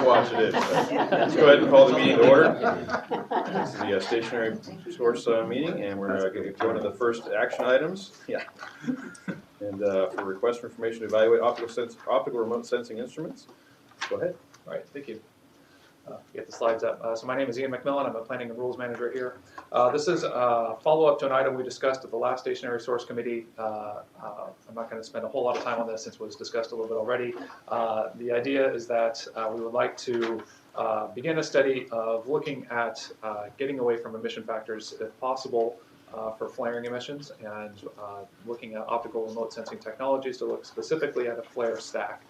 Watch it is. Let's go ahead and call the meeting to order. This is the stationary source meeting, and we're going to go into the first action items. Yeah. And for request for information to evaluate optical remote sensing instruments. Go ahead. All right, thank you. Get the slides up. So my name is Ian McMillan. I'm a planning and rules manager here. This is a follow-up to an item we discussed at the last stationary source committee. I'm not going to spend a whole lot of time on this since it was discussed a little bit already. The idea is that we would like to begin a study of looking at getting away from emission factors if possible for flaring emissions, and looking at optical remote sensing technologies to look specifically at a flare stack.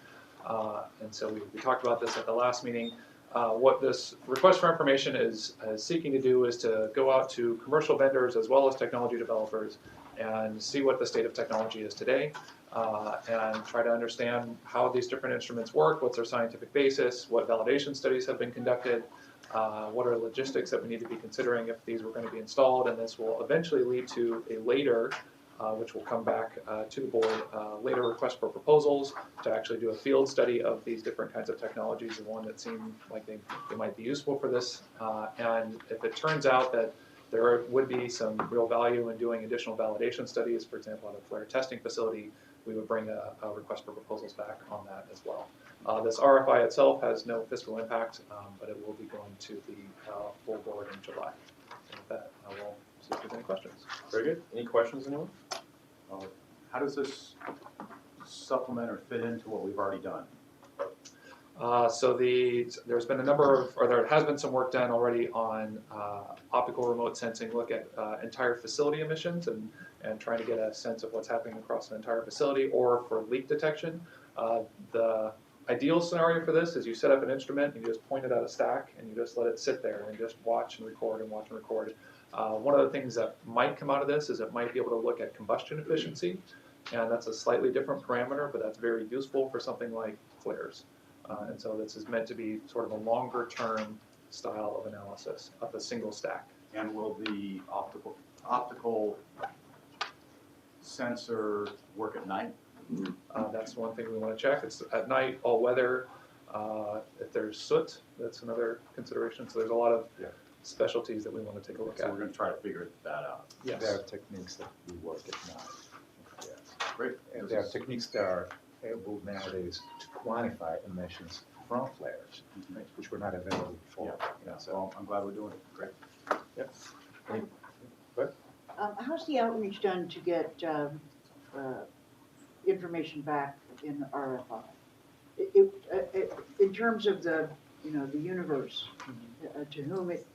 And so we talked about this at the last meeting. What this request for information is seeking to do is to go out to commercial vendors as well as technology developers and see what the state of technology is today, and try to understand how these different instruments work, what's their scientific basis, what validation studies have been conducted, what are logistics that we need to be considering if these were going to be installed, and this will eventually lead to a later which will come back to the board, later request for proposals to actually do a field study of these different kinds of technologies, the one that seemed like they might be useful for this. And if it turns out that there would be some real value in doing additional validation studies, for example, at a flare testing facility, we would bring a request for proposals back on that as well. This RFI itself has no fiscal impact, but it will be going to the full board in July. And with that, I will see if there's any questions. Very good. Any questions, anyone? How does this supplement or fit into what we've already done? So there's been a number of, or there has been some work done already on optical remote sensing, look at entire facility emissions and trying to get a sense of what's happening across an entire facility, or for leak detection. The ideal scenario for this is you set up an instrument, you just point it at a stack, and you just let it sit there and just watch and record and watch and record. One of the things that might come out of this is it might be able to look at combustion efficiency, and that's a slightly different parameter, but that's very useful for something like flares. And so this is meant to be sort of a longer term style of analysis of a single stack. And will the optical sensor work at night? That's one thing we want to check. It's at night, all weather. If there's soot, that's another consideration. So there's a lot of specialties that we want to take a look at. So we're going to try to figure that out. Yes. There are techniques that we work at night. Yes. Great. And there are techniques that are able nowadays to quantify emissions from flares, which were not available before. So well, I'm glad we're doing it. Great. Yep. How's the outreach done to get information back in the RFI? In terms of the universe, to whom it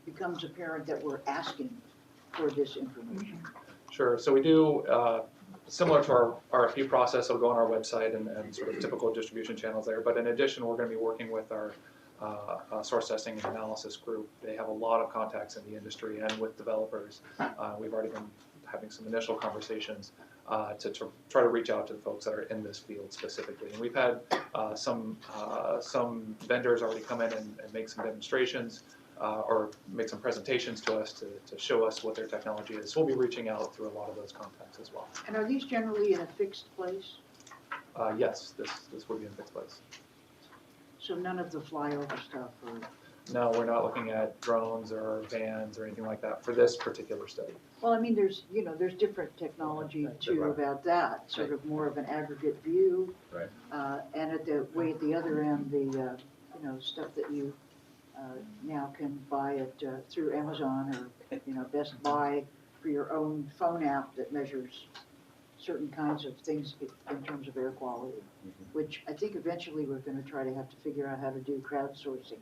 becomes apparent that we're asking for this information. Sure. So we do, similar to our RFP process, it'll go on our website and sort of typical distribution channels there. But in addition, we're going to be working with our source testing and analysis group. They have a lot of contacts in the industry and with developers. We've already been having some initial conversations to try to reach out to the folks that are in this field specifically. And we've had some vendors already come in and make some demonstrations or make some presentations to us to show us what their technology is. So we'll be reaching out through a lot of those contacts as well. And are these generally in a fixed place? Yes, this would be in a fixed place. So none of the flyover stuff? Or... No, we're not looking at drones or vans or anything like that for this particular study. Well, I mean, there's different technology too about that, sort of more of an aggregate view. Right. And at the other end, the stuff that you now can buy it through Amazon or Best Buy for your own phone app that measures certain kinds of things in terms of air quality, which I think eventually we're going to try to have to figure out how to do crowdsourcing.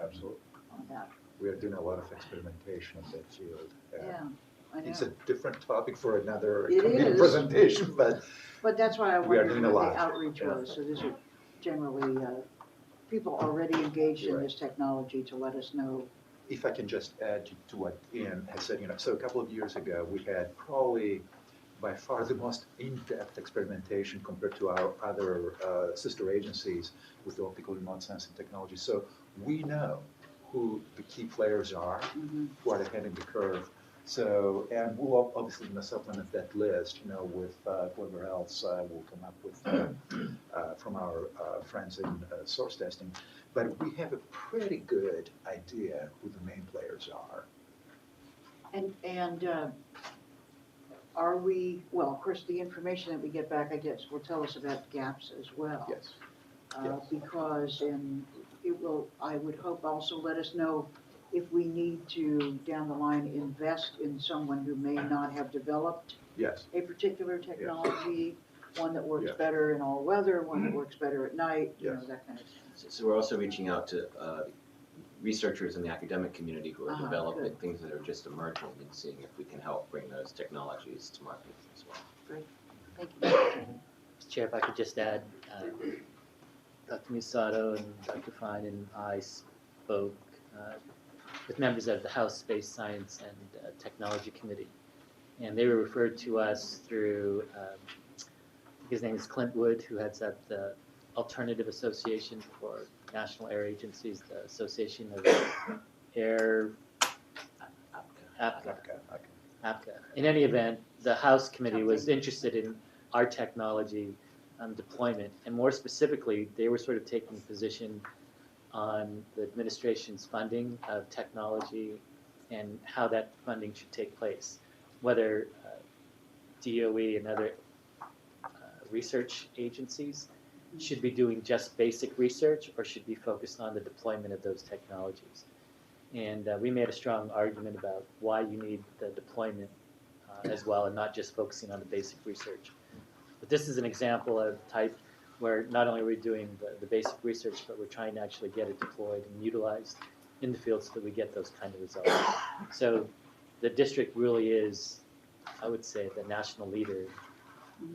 Absolutely. On that. We are doing a lot of experimentation in that field. Yeah, I know. It's a different topic for another It presentation, but that's why I we are wondered doing a what lot. the outreach was. So these are generally people already engaged in this technology to let us know. If I can just add to what Ian has said, so a couple of years ago, we had probably by far the most in-depth experimentation compared to our other sister agencies with the optical remote sensing technology. So we know who the key players are, who are ahead in the curve. So, and we'll obviously supplement that list, with whoever else will come up with from our friends in source testing. But we have a pretty good idea who the main players are. And are we, well, of course, the information that we get back, I guess, will tell us about gaps as well. Yes. Because it will, I would hope, also let us know if we need to, down the line, invest in someone who may not have developed Yes. a particular technology, one that works Yes. better in all weather, one that works better at night, Yes. that kind of thing. So we're also reaching out to researchers in the academic community who are developing good. things that are just emerging and seeing if we can help bring those technologies to market as well. Great, thank you. Mr. Chair, if I could just add, Dr. Musato and Dr. Fine and I spoke with members of the House Space Science and Technology Committee. And they were referred to us through, his name is Clint Wood, who heads up the Alternative Association for National Air Agencies, the Association of Air, APCA. In any event, the House Committee was interested in our technology deployment, and more specifically, they were sort of taking a position on the administration's funding of technology and how that funding should take place, whether DOE and other research agencies should be doing just basic research or should be focused on the deployment of those technologies. And we made a strong argument about why you need the deployment as well, and not just focusing on the basic research. But this is an example of type where not only are we doing the basic research, but we're trying to actually get it deployed and utilized in the field so that we get those kind of results. So the district really is, I would say, the national leader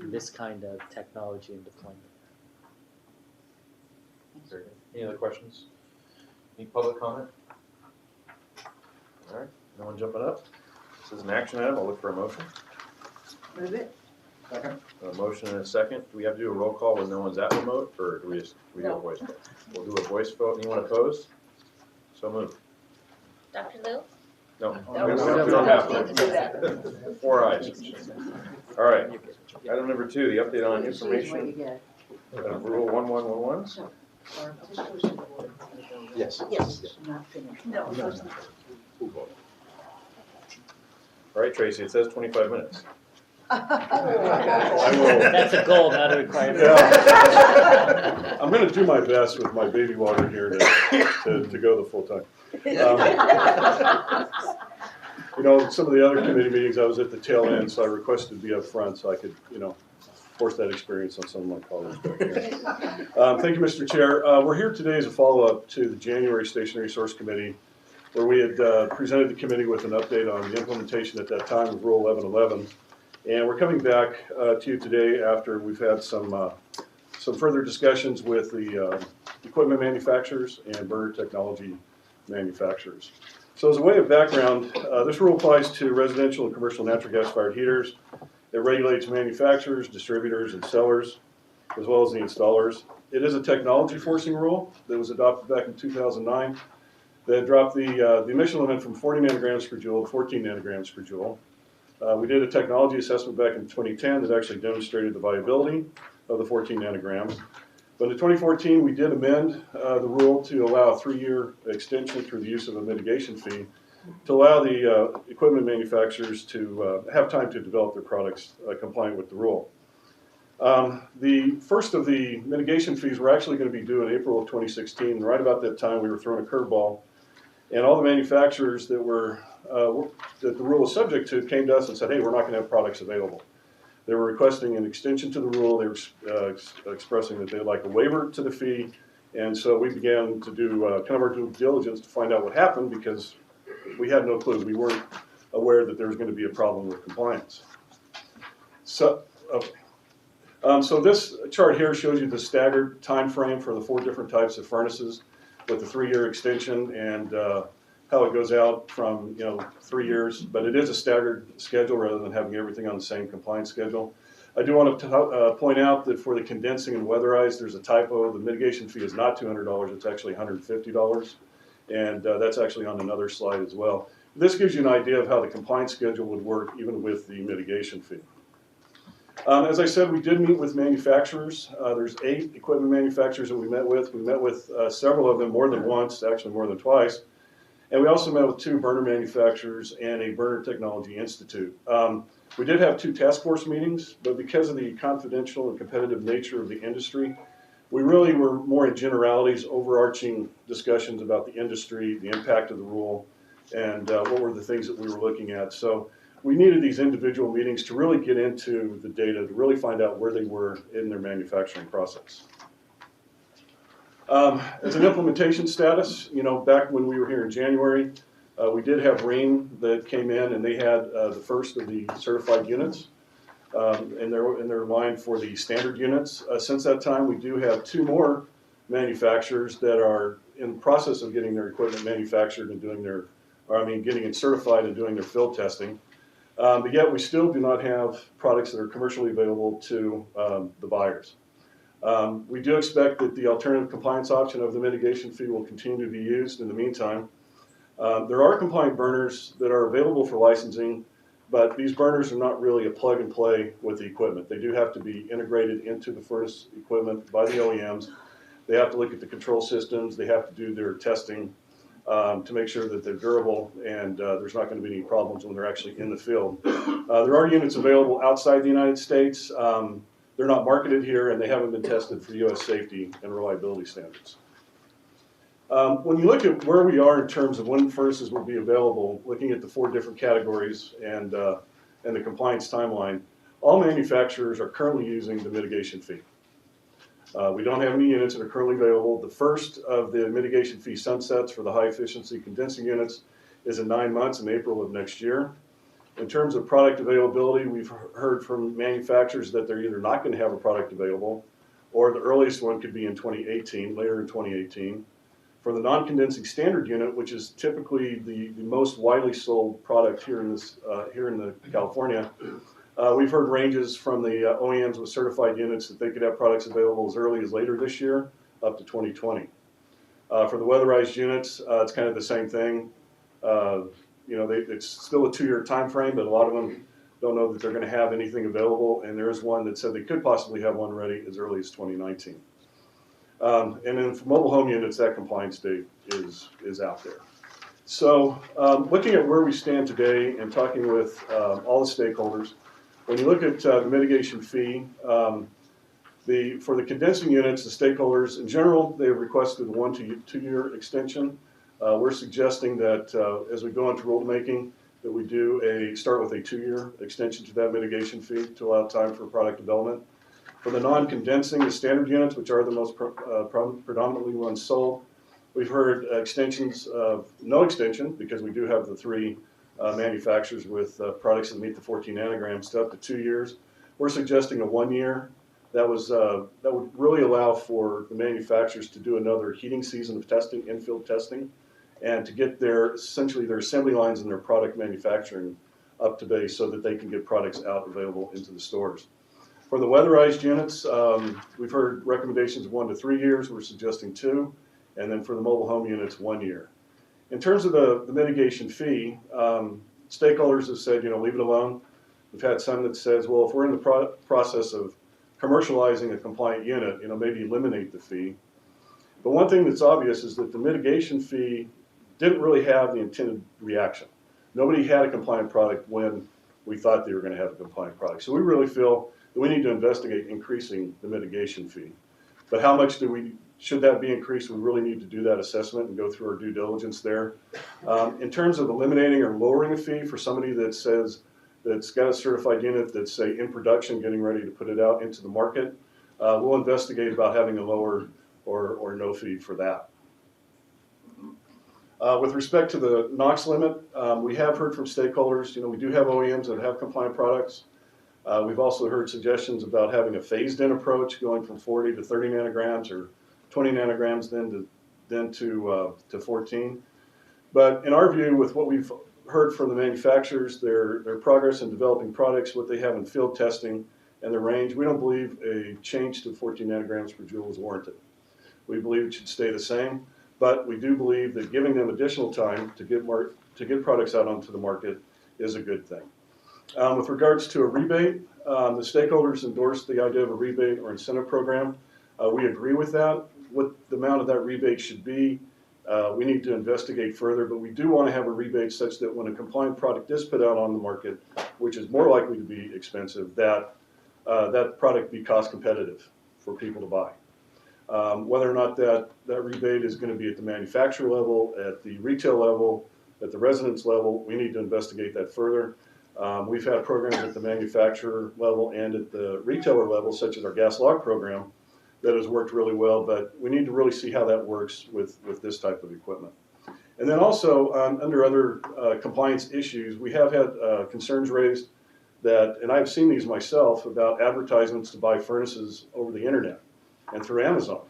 in this kind of technology and deployment. Very good. Any other questions? Any public comment? All right, no one jumping up? This is an action item, I'll look for a motion. Move it? Second? A motion and a second. Do we have to do a roll call when no one's at remote, or do we just, do a voice vote? We'll do a voice vote. Anyone opposed? So moved. Dr. Lou? No, No. we don't have We can do that. to. 4 ayes. All right, item number 2, the update on What you see is what you information, get. rule 1111. So, or just goes to the board. Yes. Yes. It's not finished. No. Who voted? All right, Tracy, it says 25 minutes. I will. That's a goal, not a requirement. Yeah. I'm gonna do my best with my baby water here to go the full time. Some of the other committee meetings, I was at the tail end, so I requested to be up front so I could, force that experience on some of my colleagues back here. Thank you, Mr. Chair. We're here today as a follow-up to the January Stationary Source Committee, where we had presented the committee with an update on the implementation at that time of Rule 1111. And we're coming back to you today after we've had some further discussions with the equipment manufacturers and burner technology manufacturers. So as a way of background, this rule applies to residential and commercial natural gas-fired heaters. It regulates manufacturers, distributors, and sellers, as well as the installers. It is a technology forcing rule that was adopted back in 2009 that dropped the emission limit from 40 nanograms per joule to 14 nanograms per joule. We did a technology assessment back in 2010 that actually demonstrated the viability of the 14 nanograms. But in 2014, we did amend the rule to allow a 3-year extension through the use of a mitigation fee to allow the equipment manufacturers to have time to develop their products compliant with the rule. The first of the mitigation fees were actually going to be due in April of 2016. Right about that time, we were thrown a curveball, and all the manufacturers that the rule was subject to came to us and said, hey, we're not going to have products available. They were requesting an extension to the rule. They were expressing that they'd like a waiver to the fee. And so we began to do kind of our due diligence to find out what happened, because we had no clue. We weren't aware that there was going to be a problem with compliance. So, okay. So this chart here shows you the staggered time frame for the 4 different types of furnaces with the 3-year extension, and how it goes out from 3 years, but it is a staggered schedule rather than having everything on the same compliance schedule. I do want to point out that for the condensing and weatherized, there's a typo. The mitigation fee is not $200, it's actually $150, and that's actually on another slide as well. this gives you an idea of how the compliance schedule would work even with the mitigation fee. As I said, we did meet with manufacturers. There's 8 equipment manufacturers that we met with. We met with several of them more than once, actually more than twice. And we also met with 2 burner manufacturers and a burner technology institute. We did have 2 task force meetings, but because of the confidential and competitive nature of the industry, we really were more in generalities, overarching discussions about the industry, the impact of the rule, and what were the things that we were looking at. So we needed these individual meetings to really get into the data, to really find out where they were in their manufacturing process. As an implementation status, back when we were here in January, we did have Rheem that came in, and they had the first of the certified units in their line for the standard units. Since that time, we do have 2 more manufacturers that are in the process of getting their equipment manufactured and getting it certified and doing their field testing. But yet we still do not have products that are commercially available to the buyers. We do expect that the alternative compliance option of the mitigation fee will continue to be used in the meantime. There are compliant burners that are available for licensing, but these burners are not really a plug and play with the equipment. They do have to be integrated into the furnace equipment by the OEMs. They have to look at the control systems. They have to do their testing to make sure that they're durable and there's not going to be any problems when they're actually in the field. There are units available outside the United States. They're not marketed here, and they haven't been tested for U.S. safety and reliability standards. When you look at where we are in terms of when furnaces will be available, looking at the 4 different categories and the compliance timeline, all manufacturers are currently using the mitigation fee. We don't have any units that are currently available. The first of the mitigation fee sunsets for the high efficiency condensing units is in 9 months in April of next year. In terms of product availability, we've heard from manufacturers that they're either not going to have a product available, or the earliest one could be in 2018, later in 2018. For the non-condensing standard unit, which is typically the most widely sold product here in California, we've heard ranges from the OEMs with certified units that they could have products available as early as later this year, up to 2020. For the weatherized units, it's kind of the same thing. It's still a 2-year time frame, but a lot of them don't know that they're going to have anything available, and there is one that said they could possibly have one ready as early as 2019. And then for mobile home units, that compliance date is out there. So looking at where we stand today and talking with all the stakeholders, when you look at the mitigation fee, for the condensing units, the stakeholders in general, they have requested a 1 to 2 year extension. We're suggesting that as we go into rulemaking, that we start with a 2-year extension to that mitigation fee to allow time for product development. For the non-condensing, the standard units, which are the most predominantly ones sold, we've heard extensions of no extension, because we do have the 3 manufacturers with products that meet the 14 nanograms to up to 2 years. We're suggesting a 1 year. That would really allow for the manufacturers to do another heating season of testing, in-field testing, and to get essentially their assembly lines and their product manufacturing up to date so that they can get products out available into the stores. For the weatherized units, we've heard recommendations of 1 to 3 years. We're suggesting 2, and then for the mobile home units, 1 year. In terms of the mitigation fee, stakeholders have said, leave it alone. We've had some that says, well, if we're in the process of commercializing a compliant unit, maybe eliminate the fee. But one thing that's obvious is that the mitigation fee didn't really have the intended reaction. Nobody had a compliant product when we thought they were going to have a compliant product. So we really feel that we need to investigate increasing the mitigation fee. But how much should that be increased? We really need to do that assessment and go through our due diligence there. In terms of eliminating or lowering a fee for somebody that says that's got a certified unit that's, say, in production, getting ready to put it out into the market, we'll investigate about having a lower or no fee for that. With respect to the Knox limit, we have heard from stakeholders, we do have OEMs that have compliant products. We've also heard suggestions about having a phased-in approach, going from 40 to 30 nanograms or 20 nanograms then to 14. But in our view, with what we've heard from the manufacturers, their progress in developing products, what they have in field testing, and the range, we don't believe a change to 14 nanograms per joule is warranted. We believe it should stay the same, but we do believe that giving them additional time to get to get products out onto the market is a good thing. With regards to a rebate, the stakeholders endorsed the idea of a rebate or incentive program. We agree with that. What the amount of that rebate should be, we need to investigate further, but we do want to have a rebate such that when a compliant product is put out on the market, which is more likely to be expensive, that that product be cost competitive for people to buy. Whether or not that rebate is going to be at the manufacturer level, at the retail level, at the residence level, we need to investigate that further. We've had programs at the manufacturer level and at the retailer level, such as our gas log program, that has worked really well, but we need to really see how that works with this type of equipment. And then also, under other compliance issues, we have had concerns raised that, and I've seen these myself, about advertisements to buy furnaces over the internet and through Amazon.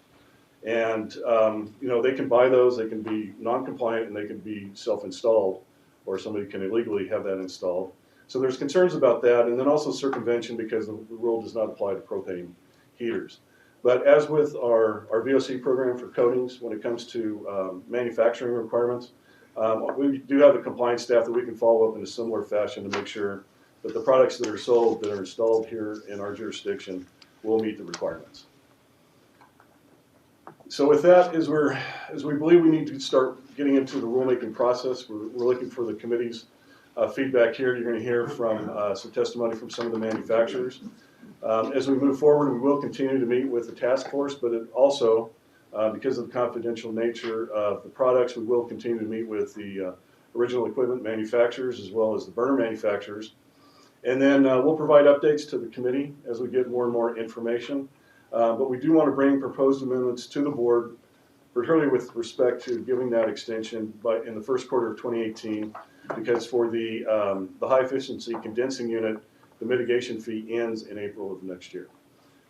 And you know, they can buy those, they can be non-compliant, and they can be self-installed, or somebody can illegally have that installed. So there's concerns about that, and then also circumvention because the rule does not apply to propane heaters. But as with our VOC program for coatings, when it comes to manufacturing requirements, we do have a compliance staff that we can follow up in a similar fashion to make sure that the products that are sold, that are installed here in our jurisdiction, will meet the requirements. So with that, as we believe we need to start getting into the rulemaking process, we're looking for the committee's feedback here. You're going to hear from some testimony from some of the manufacturers. As we move forward, we will continue to meet with the task force, but it also, because of the confidential nature of the products, we will continue to meet with the original equipment manufacturers as well as the burner manufacturers. And then we'll provide updates to the committee as we get more and more information. But we do want to bring proposed amendments to the board, particularly with respect to giving that extension in the first quarter of 2018, because for the high efficiency condensing unit, the mitigation fee ends in April of next year.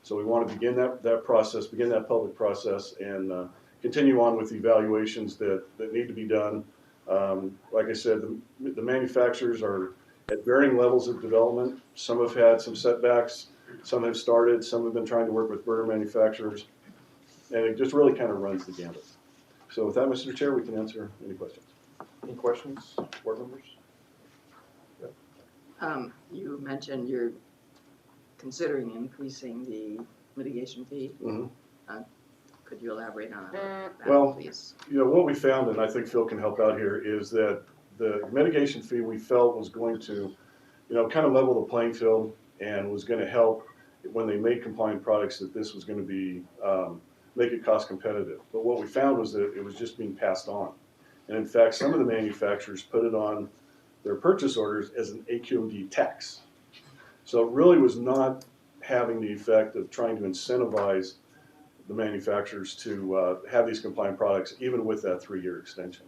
So we want to begin that process, begin that public process, and continue on with the evaluations that need to be done. Like I said, the manufacturers are at varying levels of development. Some have had some setbacks, some have started, some have been trying to work with burner manufacturers, and it just really kind of runs the gamut. So with that, Mr. Chair, we can answer any questions. Any questions, board members? You mentioned you're considering increasing the mitigation fee. Mm-hmm. Could you elaborate on that, Well, please? You know, what we found, and I think Phil can help out here, is that the mitigation fee we felt was going to, you know, kind of level the playing field and was going to help when they made compliant products, that this was going to be, make it cost competitive. But what we found was that it was just being passed on. And in fact, some of the manufacturers put it on their purchase orders as an SCAQMD tax. So it really was not having the effect of trying to incentivize the manufacturers to have these compliant products, even with that 3-year extension.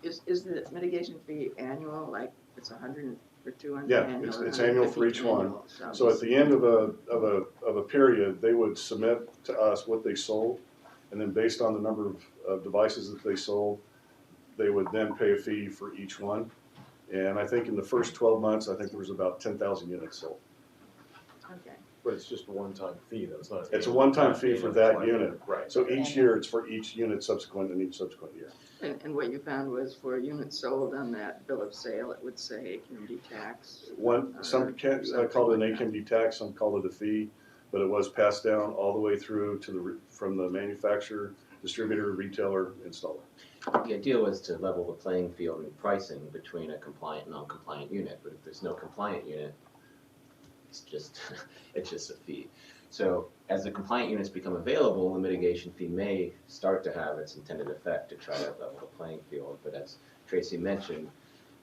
Is the mitigation fee annual, like it's 100 or 200 Yeah, annual? it's annual for each one. Annual, So at the end of a period, they would submit to us what they sold, and then based on the number of devices that they sold, they would then pay a fee for each one. And I think in the first 12 months, I think there was about 10,000 units sold. Okay. But it's just a one-time fee, though. It's not. It's a one-time fee for that unit. Right. So each year, it's for each unit subsequent in each subsequent year. And what you found was for units sold on that bill of sale, it would say SCAQMD tax? Some call it an SCAQMD tax, some call it a fee, but it was passed down all the way through to from the manufacturer, distributor, retailer, installer. The idea was to level the playing field in pricing between a compliant and non-compliant unit, but if there's no compliant unit, it's just a fee. So as the compliant units become available, the mitigation fee may start to have its intended effect to try to level the playing field. But as Tracy mentioned,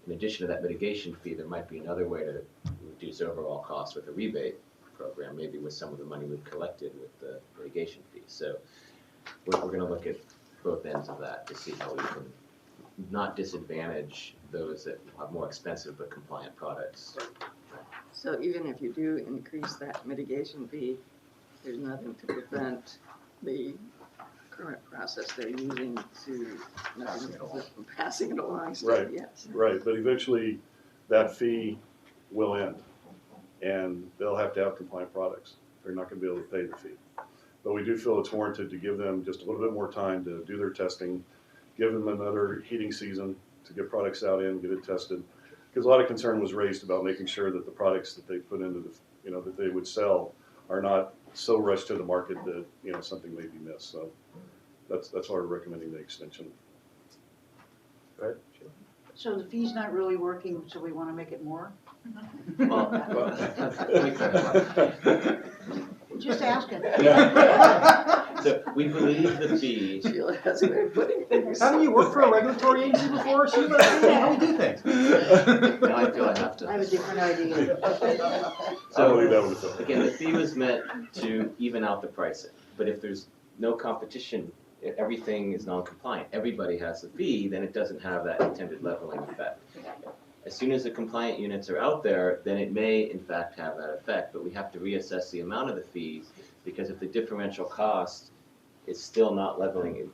in addition to that mitigation fee, there might be another way to reduce overall costs with a rebate program, maybe with some of the money we've collected with the mitigation fee. So we're going to look at both ends of that to see how we can not disadvantage those that have more expensive but compliant products. So even if you do increase that mitigation fee, there's nothing to prevent the current process they're using to from passing it along. Right. Yes. Right, but eventually that fee will end and they'll have to have compliant products. They're not going to be able to pay the fee. But we do feel it's warranted to give them just a little bit more time to do their testing, give them another heating season, to get products out in, get it tested. Because a lot of concern was raised about making sure that the products that they put into the, that they would sell are not so rushed to the market that, something may be missed. So that's why we're recommending the extension. Go ahead, Sheila. So the fee's not really working, so we want to make it more? Just asking. So we believe the fee, Sheila has a way of putting things. Haven't you worked for a regulatory agency before, Sheila? How do we do things? now I feel I have I have a to. different idea. I'll leave that with So, again, the fee was meant to even out the pricing, but if there's no competition, if everything is non-compliant, everybody has the fee, then it doesn't have that intended leveling effect. As soon as the compliant units are out there, then it may in fact have that effect, but we have to reassess the amount of the fees, because if the differential cost is still not leveling,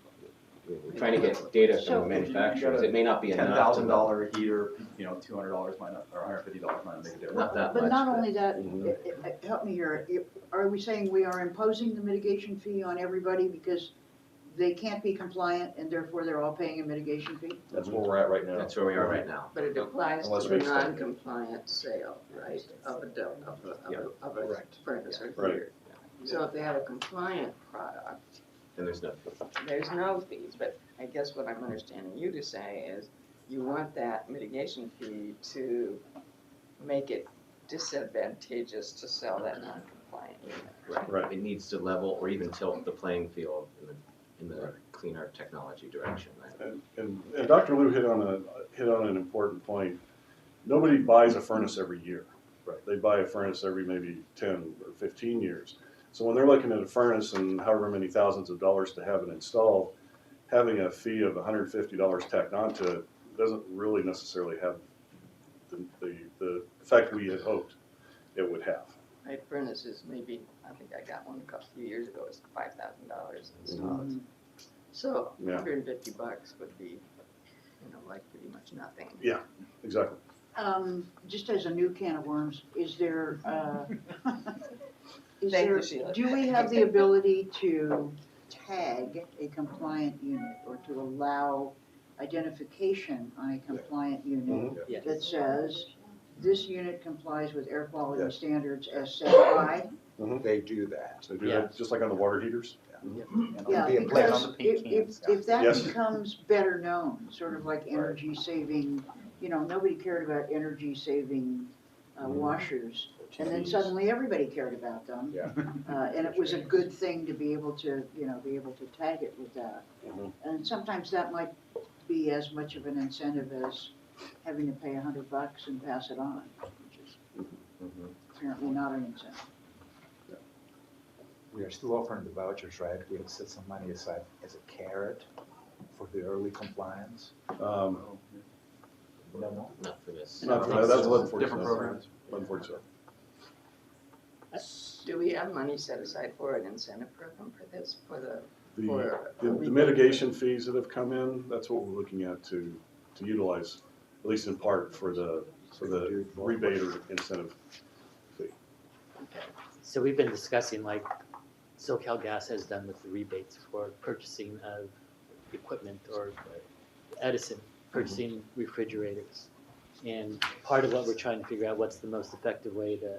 we're trying to get data from the manufacturers, it may not be enough to level. $10,000 heater, $200 might not, or $150 might not make a difference. Not that But much, not but- only that, help me here, are we saying we are imposing the mitigation fee on everybody because they can't be compliant and therefore they're all paying a mitigation fee? That's where we're at right now. That's where we are right now. But it applies Unless to we the extend it. non-compliant sale, right, of a Right. furnace or Right. heater. So if they have a compliant product, Then there's no fee. there's no fees, but I guess what I'm understanding you to say is you want that mitigation fee to make it disadvantageous to sell that non-compliant unit. Right. It needs to level or even tilt the playing field in the cleaner technology direction. And Dr. Liu hit on an important point. Nobody buys a furnace every year. Right. They buy a furnace every maybe 10 or 15 years. So when they're looking at a furnace and however many thousands of dollars to have it installed, having a fee of $150 tacked onto it doesn't really necessarily have the effect we had hoped it would have. My furnace is maybe, I think I got one a few years ago, it's $5,000 installed. So Yeah. $150 would be, like pretty much nothing. Yeah, exactly. Just as a new can of worms, is there, Thank you, Sheila. do we have the ability to tag a compliant unit or to allow identification on a compliant unit Yes. that says, this unit complies with air quality Yes. standards as set by? They do that. So do that just like on the water heaters. Yeah, Be a place because on the paint cans. if that Yes. becomes better known, sort of like energy saving, nobody cared about energy saving washers. And then suddenly everybody cared about them. Yeah. And it was a good thing to be able to, tag it with that. Mhm. And sometimes that might be as much of an incentive as having to pay $100 and pass it on, which is apparently not an incentive. We are still offering the vouchers, right? We have set some money aside as a carrot for the early compliance. No, Not for this. not for that. That's 1147. Different programs. 1147. Do we have money set aside for an incentive program for this, for the, The mitigation fees that have come in, that's what we're looking at to utilize, at least in part, for the rebate or incentive fee. So we've been discussing like SoCal Gas has done with the rebates for purchasing of equipment, or Edison purchasing refrigerators. And part of what we're trying to figure out, what's the most effective way to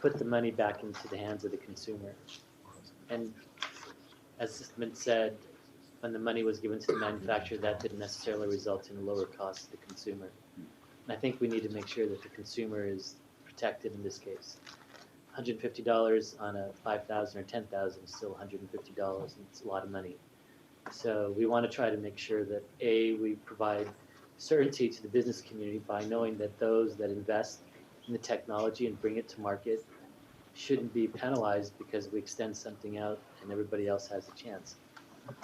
put the money back into the hands of the consumer. And as has been said, when the money was given to the manufacturer, that didn't necessarily result in a lower cost to the consumer. And I think we need to make sure that the consumer is protected in this case. $150 on a $5,000 or $10,000 is still $150, and it's a lot of money. So we want to try to make sure that we provide certainty to the business community by knowing that those that invest in the technology and bring it to market shouldn't be penalized because we extend something out and everybody else has a chance.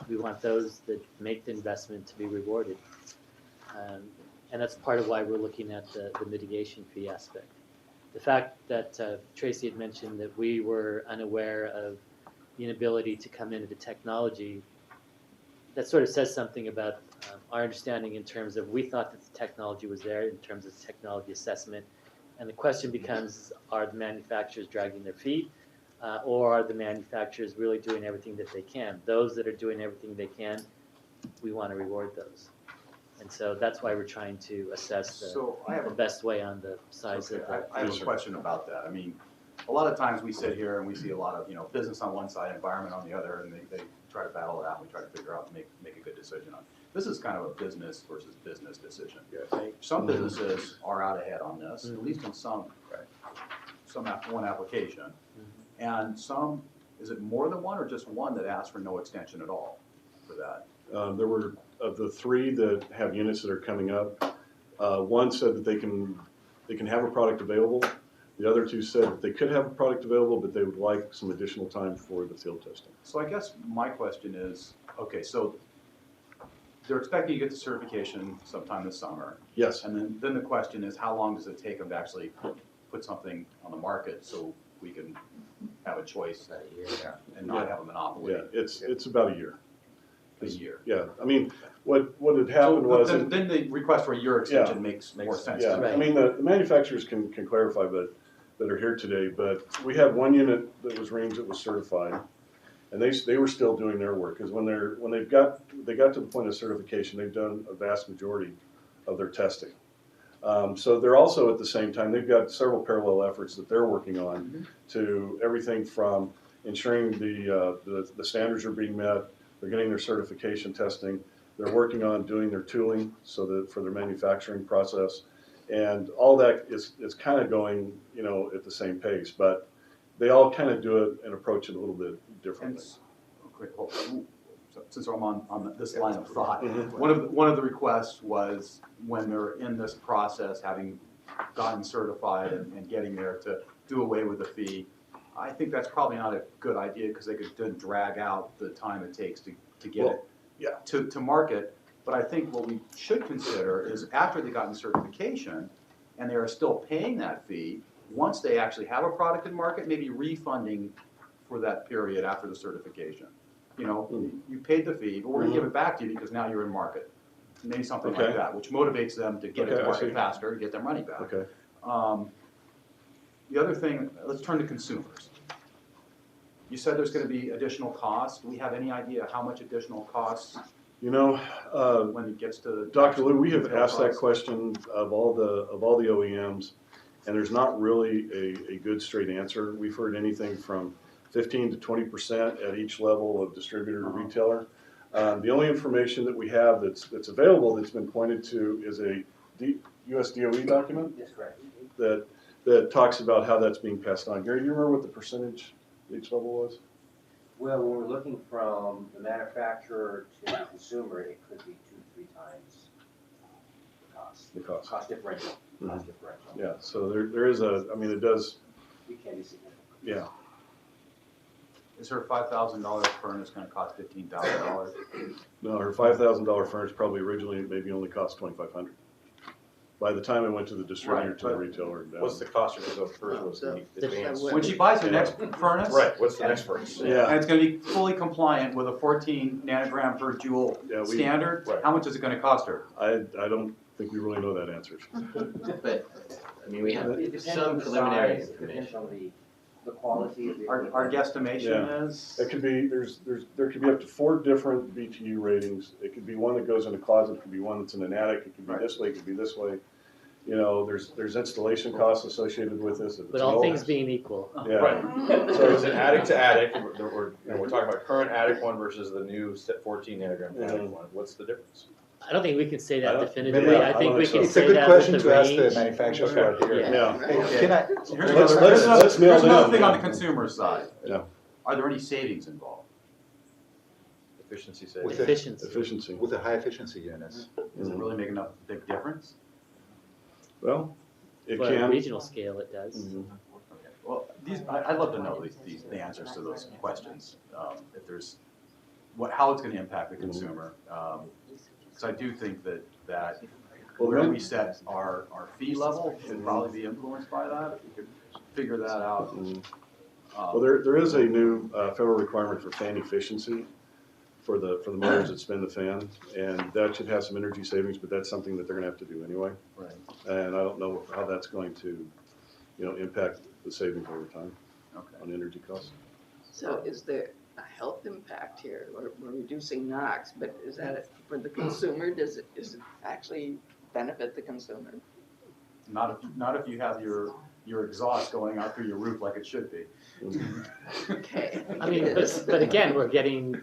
We want those that make the investment to be rewarded. And that's part of why we're looking at the mitigation fee aspect. The fact that Tracy had mentioned that we were unaware of the inability to come into the technology, that sort of says something about our understanding in terms of, we thought that the technology was there in terms of technology assessment. And the question becomes, are the manufacturers dragging their feet, or are the manufacturers really doing everything that they can? Those that are doing everything they can, we want to reward those. And so that's why we're trying to assess So I have the best way on the size of Okay, the. I have a question about that. I mean, a lot of times we sit here and we see a lot of, business on one side, environment on the other, and they try to battle it out, and we try to figure out, make a good decision on. This is kind of a business versus business decision. Some businesses are out ahead on this, at least in some one application. And some, is it more than one or just one that asks for no extension at all for that? There were, of the 3 that have units that are coming up, one said that they can have a product available. The other 2 said that they could have a product available, but they would like some additional time for the field testing. So I guess my question is, okay, so they're expecting to get the certification sometime this summer. Yes. And then the question is, how long does it take them to actually put something on the market so we can have a choice and not have a monopoly? Yeah, it's about a year. A year. Yeah, I mean, what had happened was. Then the request for a year extension makes more sense Yeah, to me. I mean, the manufacturers can clarify, but, that are here today, but we have one unit that was Reams that was certified, and they were still doing their work, because when they got to the point of certification, they've done a vast majority of their testing. So they're also, at the same time, they've got several parallel efforts that they're working on to everything from ensuring the standards are being met, they're getting their certification testing, they're working on doing their tooling so that for their manufacturing process, and all that is kind of going, at the same pace, but they all kind of do it and approach it a little bit differently. Since I'm on this line of thought, Mhm. one of the requests was when they're in this process, having gotten certified and getting there, to do away with the fee. I think that's probably not a good idea, because they could then drag out the time it takes to get it to market. But I think what we should consider is, after they've gotten certification and they are still paying that fee, once they actually have a product in market, maybe refunding for that period after the certification. You paid the fee, but we're gonna give it back to you because now you're in market. Maybe something like that, which motivates them to get it to I market see. faster, get their money back. Okay. The other thing, let's turn to consumers. You said there's gonna be additional costs. Do we have any idea how much additional costs when it gets to? Dr. Lou, we have retail asked that costs? question of all the OEMs, and there's not really a good straight answer. We've heard anything from 15 to 20% at each level of distributor to retailer. The only information that we have that's available that's been pointed to is a US DOE document. That's correct. That talks about how that's being passed on. Gary, do you remember what the percentage each level was? Well, when we're looking from the manufacturer to the consumer, it could be 2 to 3 times the cost. The cost. Cost differential. Mhm. Cost differential. Yeah, so there is it does, It can be significant. yeah. Is her $5,000 furnace gonna cost $15,000? No, her $5,000 furnace probably originally maybe only cost $2,500. By the time it went to the distributor Right, to the but retailer. What's the cost of the first, what's the advance? When she buys her next furnace? Right, what's the next furnace? Yeah. And it's gonna be fully compliant with a 14 nanogram per joule Yeah, standard, Right. how much is it gonna cost her? I don't think we really know that answer. But, we It have depends on some the preliminary size, it depends information. on the quality of the. Our guesstimation is? It could be, there could be up to 4 different BTU ratings. It could be one that goes in a closet, it could be one that's in an attic, it could be this way, it could be this way. There's installation costs associated with this. If it's But all an things old- being equal, Yeah. Right, so is it attic to attic, we're talking about current attic one versus the new 14 nanogram attic one, what's the difference? I don't think we can say I that don't- definitively. yeah, I think we so. can It's a say good that question with the to ask the range. manufacturers right here. Yeah. Can I? Here's Let's here's nail another down, thing on the yeah. consumer side. Yeah. Are there any savings involved? Efficiency savings. Efficiency. Efficiency. With the high efficiency units. Does it really make enough big difference? Well, it But on a can. regional scale, it does. Mhm. Okay. Well, I'd love to know the answers to those questions. If there's, how it's gonna impact the consumer. Because I do think that where we set our fee level should probably be influenced by that. If we could figure that out. Mhm. Well, there is a new federal requirement for fan efficiency for the motors that spin the fan, and that should have some energy savings, but that's something that they're gonna have to do anyway. Right. And I don't know how that's going to, impact the savings over time Okay. on energy costs. So is there, a health impact here, we're reducing NOx, but is that for the consumer, does it actually benefit the consumer? Not if you have your exhaust going out through your roof like it should be. Okay. I mean, but again, we're getting,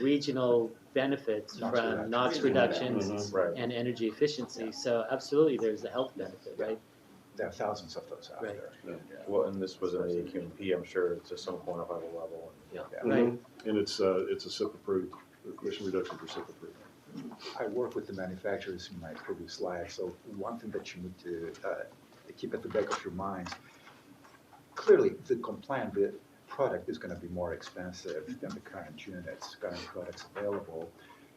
regional benefits NOx from reductions. NOx reductions Mhm. Right. and energy efficiency, so absolutely, there's a health benefit, right? There are thousands of those out Right. there. Well, and this was an AQMP, I'm sure it's at some quantifiable level. Right. And it's a SIP approved, emission reduction for SIP approved. I work with the manufacturers in my previous life, so one thing that you need to keep at the back of your minds, clearly the product is going to be more expensive than the current products available,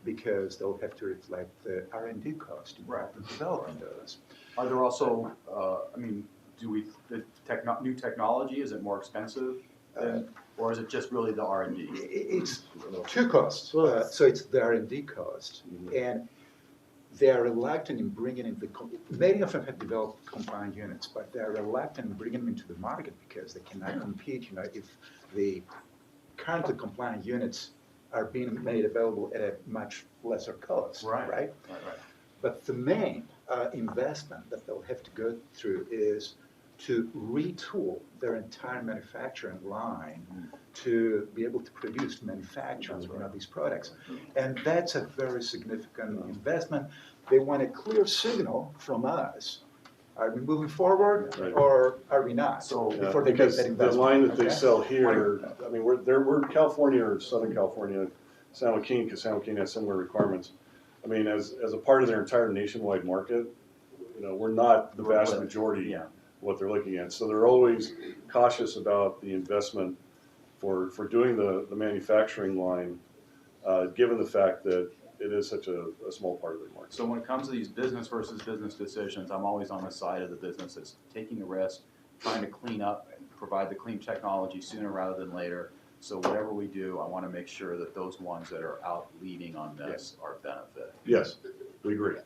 because they'll have to reflect the R&D cost involved in developing those. Are there also, new technology, is it more expensive than, or is it just really the R&D? It's two costs. Well, So it's the R&D cost, and they are reluctant in bringing in many of them have developed compliant units, but they are reluctant in bringing them into the market because they cannot compete, if the currently compliant units are being made available at a much lesser cost, right? Right. But the main investment that they'll have to go through is to retool their entire manufacturing line to be able to manufacture these products. And that's a very significant investment. They want a clear signal from us. Are we moving forward, Right. or are we not? So, Before they make Because that the investment. line that they Okay? sell here, I mean, we're California or Southern California, San Joaquin, because San Joaquin has similar requirements. I mean, as a part of their entire nationwide market, we're not the vast majority Yeah. of what they're looking at. So they're always cautious about the investment for doing the manufacturing line, given the fact that it is such a small part of their market. So when it comes to these business versus business decisions, I'm always on the side of the business that's taking a risk, trying to clean up and provide the clean technology sooner rather than later. So whatever we do, I want to make sure that those ones that are out leading on this are benefiting. Yes, we agree.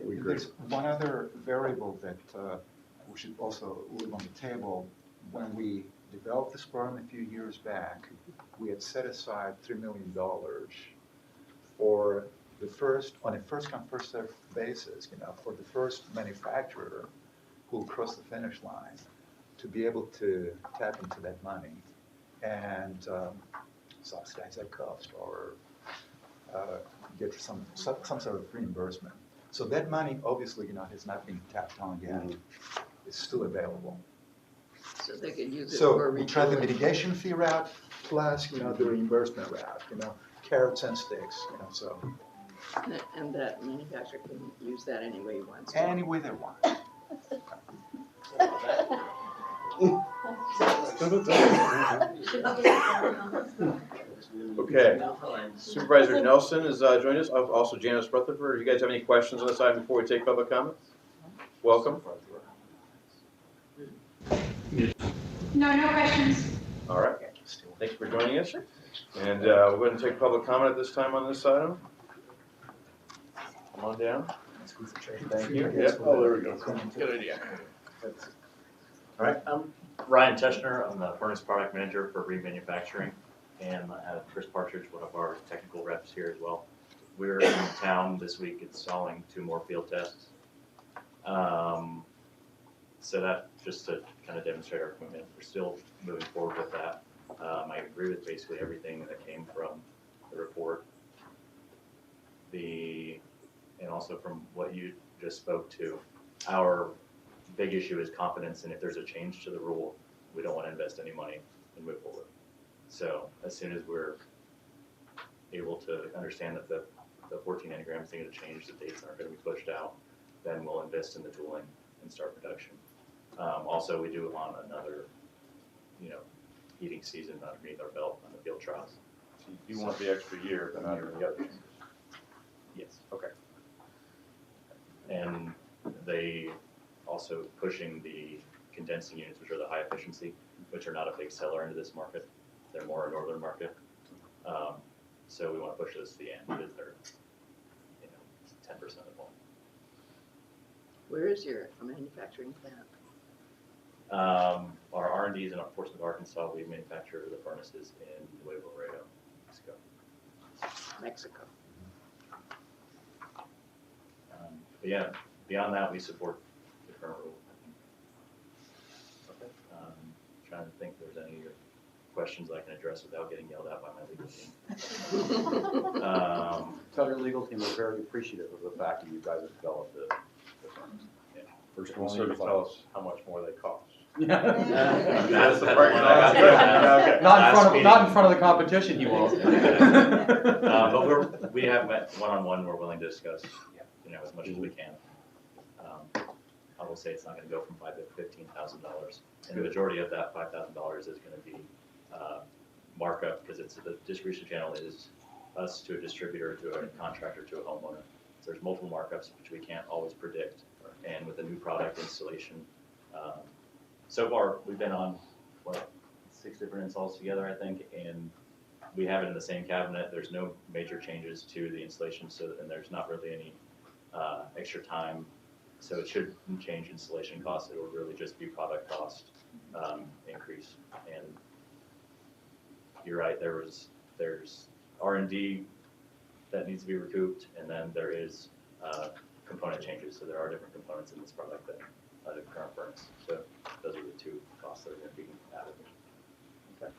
We agree. There's one other variable that we should also leave on the table. When we developed this program a few years back, we had set aside $3 million for on a first-come, first-served basis, for the first manufacturer who will cross the finish line to be able to tap into that money and subsidize that cost or get some sort of reimbursement. So that money obviously has not been tapped on yet. It's still available. So they could use it So for we try the retooling. mitigation fee route plus the reimbursement route, carrots and sticks, so And that manufacturer can use that any way he wants to. any way they want. Okay, Supervisor Nelson is joining us, also Janice Rutherford. Do you guys have any questions on this item before we take public comment? Welcome. No questions. All right, thank you for joining us. And we're going to take public comment at this time on this item. Come on down. Thank you. Yeah, oh, there we go. Good idea. All right, I'm Ryan Teschner. I'm the furnace product manager for remanufacturing, and I have Chris Partridge, one of our technical reps here as well. We're in town this week installing 2 more field tests. So that just to kind of demonstrate our commitment. We're still moving forward with that. I agree with basically everything that came from the report. And also from what you just spoke to, our big issue is confidence, and if there's a change to the rule, we don't want to invest any money and move forward. So as soon as we're able to understand that the 14 nanograms is going to change, the dates aren't going to be pushed out, then we'll invest in the tooling and start production. Also, we do want another, heating season underneath our belt on the field trials. So you want the extra year, but not the others? Yes. Okay. And they also pushing the condensing units, which are the high efficiency, which are not a big seller into this market. They're more a northern market. So we want to push those to the end because they're, 10% of the volume. Where is your manufacturing plant? Our R&D is in Portsmouth, Arkansas. We manufacture the furnaces in Nuevo Laredo, Mexico. Mexico. But yeah, beyond that, we support the current rule. Trying to think if there's any questions I can address without getting yelled at by my legal team. Tell your legal team we're very appreciative of the fact that you guys have developed the firms. First If one only you could certified. tell us how much more they cost. That's the part you're not Okay. Not in front of the competition, you won't. But we have met one-on-one, we're willing to discuss, as much as we can. I will say it's not gonna go from $5,000 to $15,000. And the majority of that $5,000 is gonna be markup, because it's the distribution channel is us to a distributor, to a contractor, to a homeowner. So there's multiple markups, which we can't always predict. And with a new product installation, so far, we've been on, 6 different installs together, I think, and we have it in the same cabinet. There's no major changes to the installation, and there's not really any extra time. So it shouldn't change installation costs. It will really just be product cost increase. And you're right, there's R&D that needs to be recouped, and then there is component changes. So there are different components in this product than the current furnace. So those are the 2 costs that are going to be added. Okay.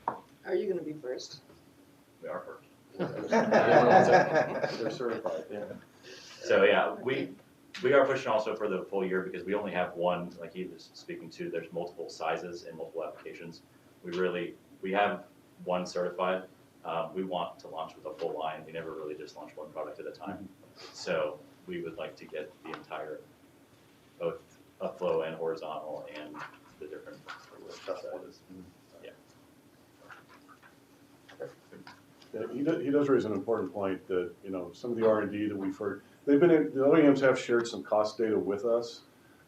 Are you gonna be first? We are first. They're certified, yeah. So yeah, we are pushing also for the full year, because we only have one, like he was speaking to, there's multiple sizes and multiple applications. We have one certified. We want to launch with a full line. We never really just launch one product at a time. So we would like to get the entire, both upflow and horizontal and the different sizes. Yeah. Yeah, he does raise an important point that, some of the R&D that we've heard, the OEMs have shared some cost data with us.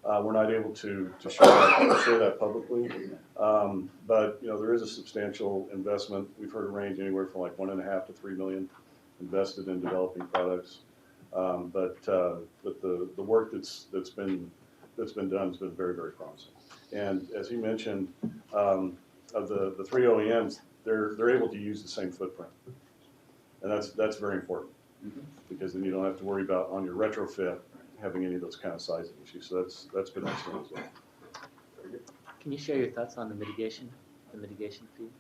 We're not able to share that publicly. But, there is a substantial investment. We've heard a range anywhere from like $1.5 to $3 million invested in developing products. But the work that's been done has been very, very promising. And as he mentioned, of the 3 OEMs, they're able to use the same footprint. And that's very important, because then you don't have to worry about on your retrofit having any of those kind of sizing issues. So that's been excellent as well. Can you share your thoughts on the mitigation fee?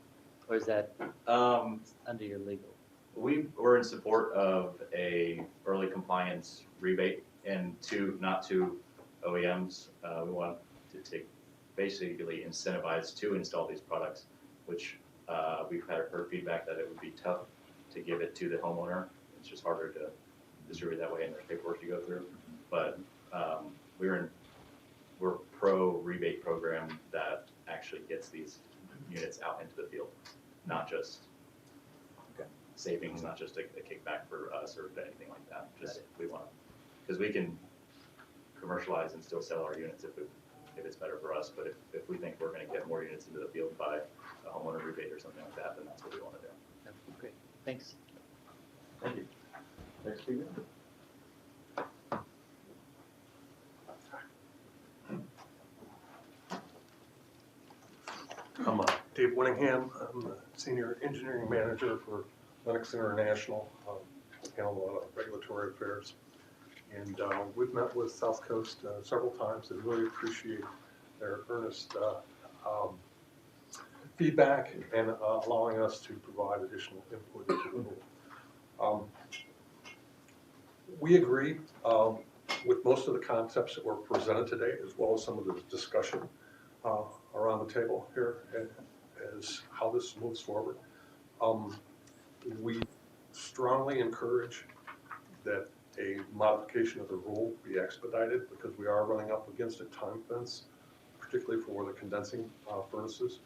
Or is that under your legal? We're in support of a early compliance rebate, and not to OEMs. We want to basically incentivize to install these products, which we've heard feedback that it would be tough to give it to the homeowner. It's just harder to distribute that way, and there's paperwork to go through. But we're pro rebate program that actually gets these units out into the field, not just savings, not just a kickback for us or anything like that. Just we want, because we can commercialize and still sell our units if it's better for us. But if we think we're going to get more units into the field by a homeowner rebate or something like that, then that's what we want to do. That'd be great. Thanks. Thank you. Next speaker. I'm Dave Winningham. I'm the Senior Engineering Manager for Knox International. Handle a lot of regulatory affairs. And we've met with South Coast several times and really appreciate their earnest feedback and allowing us to provide additional input into the rule. We agree with most of the concepts that were presented today, as well as some of the discussion around the table here as how this moves forward. We strongly encourage that a modification of the rule be expedited, because we are running up against a time fence, particularly for the condensing furnaces.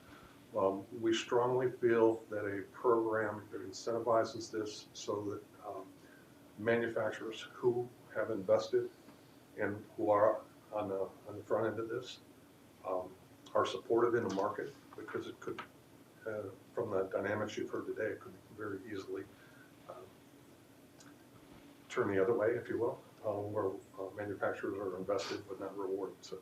We strongly feel that a program that incentivizes this so that manufacturers who have invested and who are on the front end of this are supported in the market, because it could, from the dynamics you've heard today, it could very easily turn the other way, if you will, where manufacturers are invested but not rewarded. So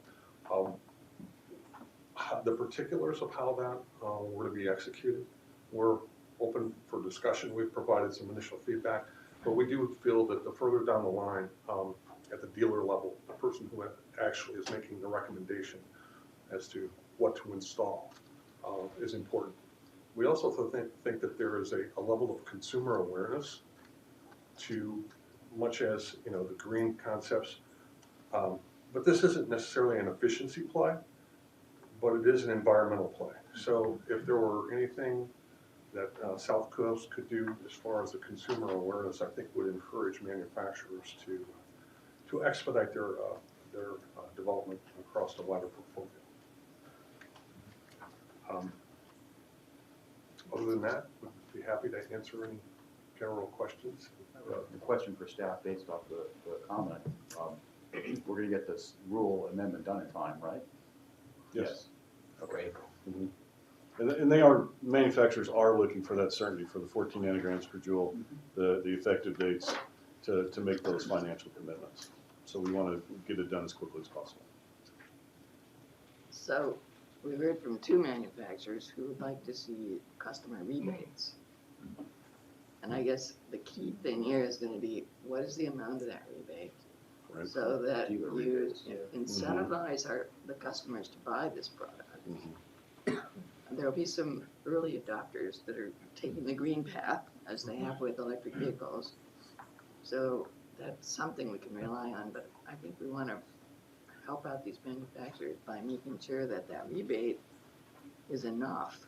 the particulars of how that were to be executed, we're open for discussion. We've provided some initial feedback, but we do feel that the further down the line, at the dealer level, the person who actually is making the recommendation as to what to install is important. We also think that there is a level of consumer awareness to much as, you know, the green concepts, but this isn't necessarily an efficiency play, but it is an environmental play. So if there were anything that South Coast could do as far as the consumer awareness, I think would encourage manufacturers to expedite their development across the wider portfolio. Other than that, we'd be happy to answer any general questions. The question for staff based off the comment, we're gonna get this rule amendment done in time, right? Yes. Okay. Mhm. And they are, manufacturers are looking for that certainty for the 14 nanograms per joule, the effective dates to make those financial commitments. So we want to get it done as quickly as possible. So we heard from 2 manufacturers who would like to see customer rebates. And I guess the key thing here is gonna be, what is the amount of that rebate? Right. So that Dealer you rebates, yeah. incentivize the customers to buy this product. Mhm. There'll be some early adopters that are taking the green path, as they have with electric vehicles. So that's something we can rely on, but I think we want to help out these manufacturers by making sure that that rebate is enough,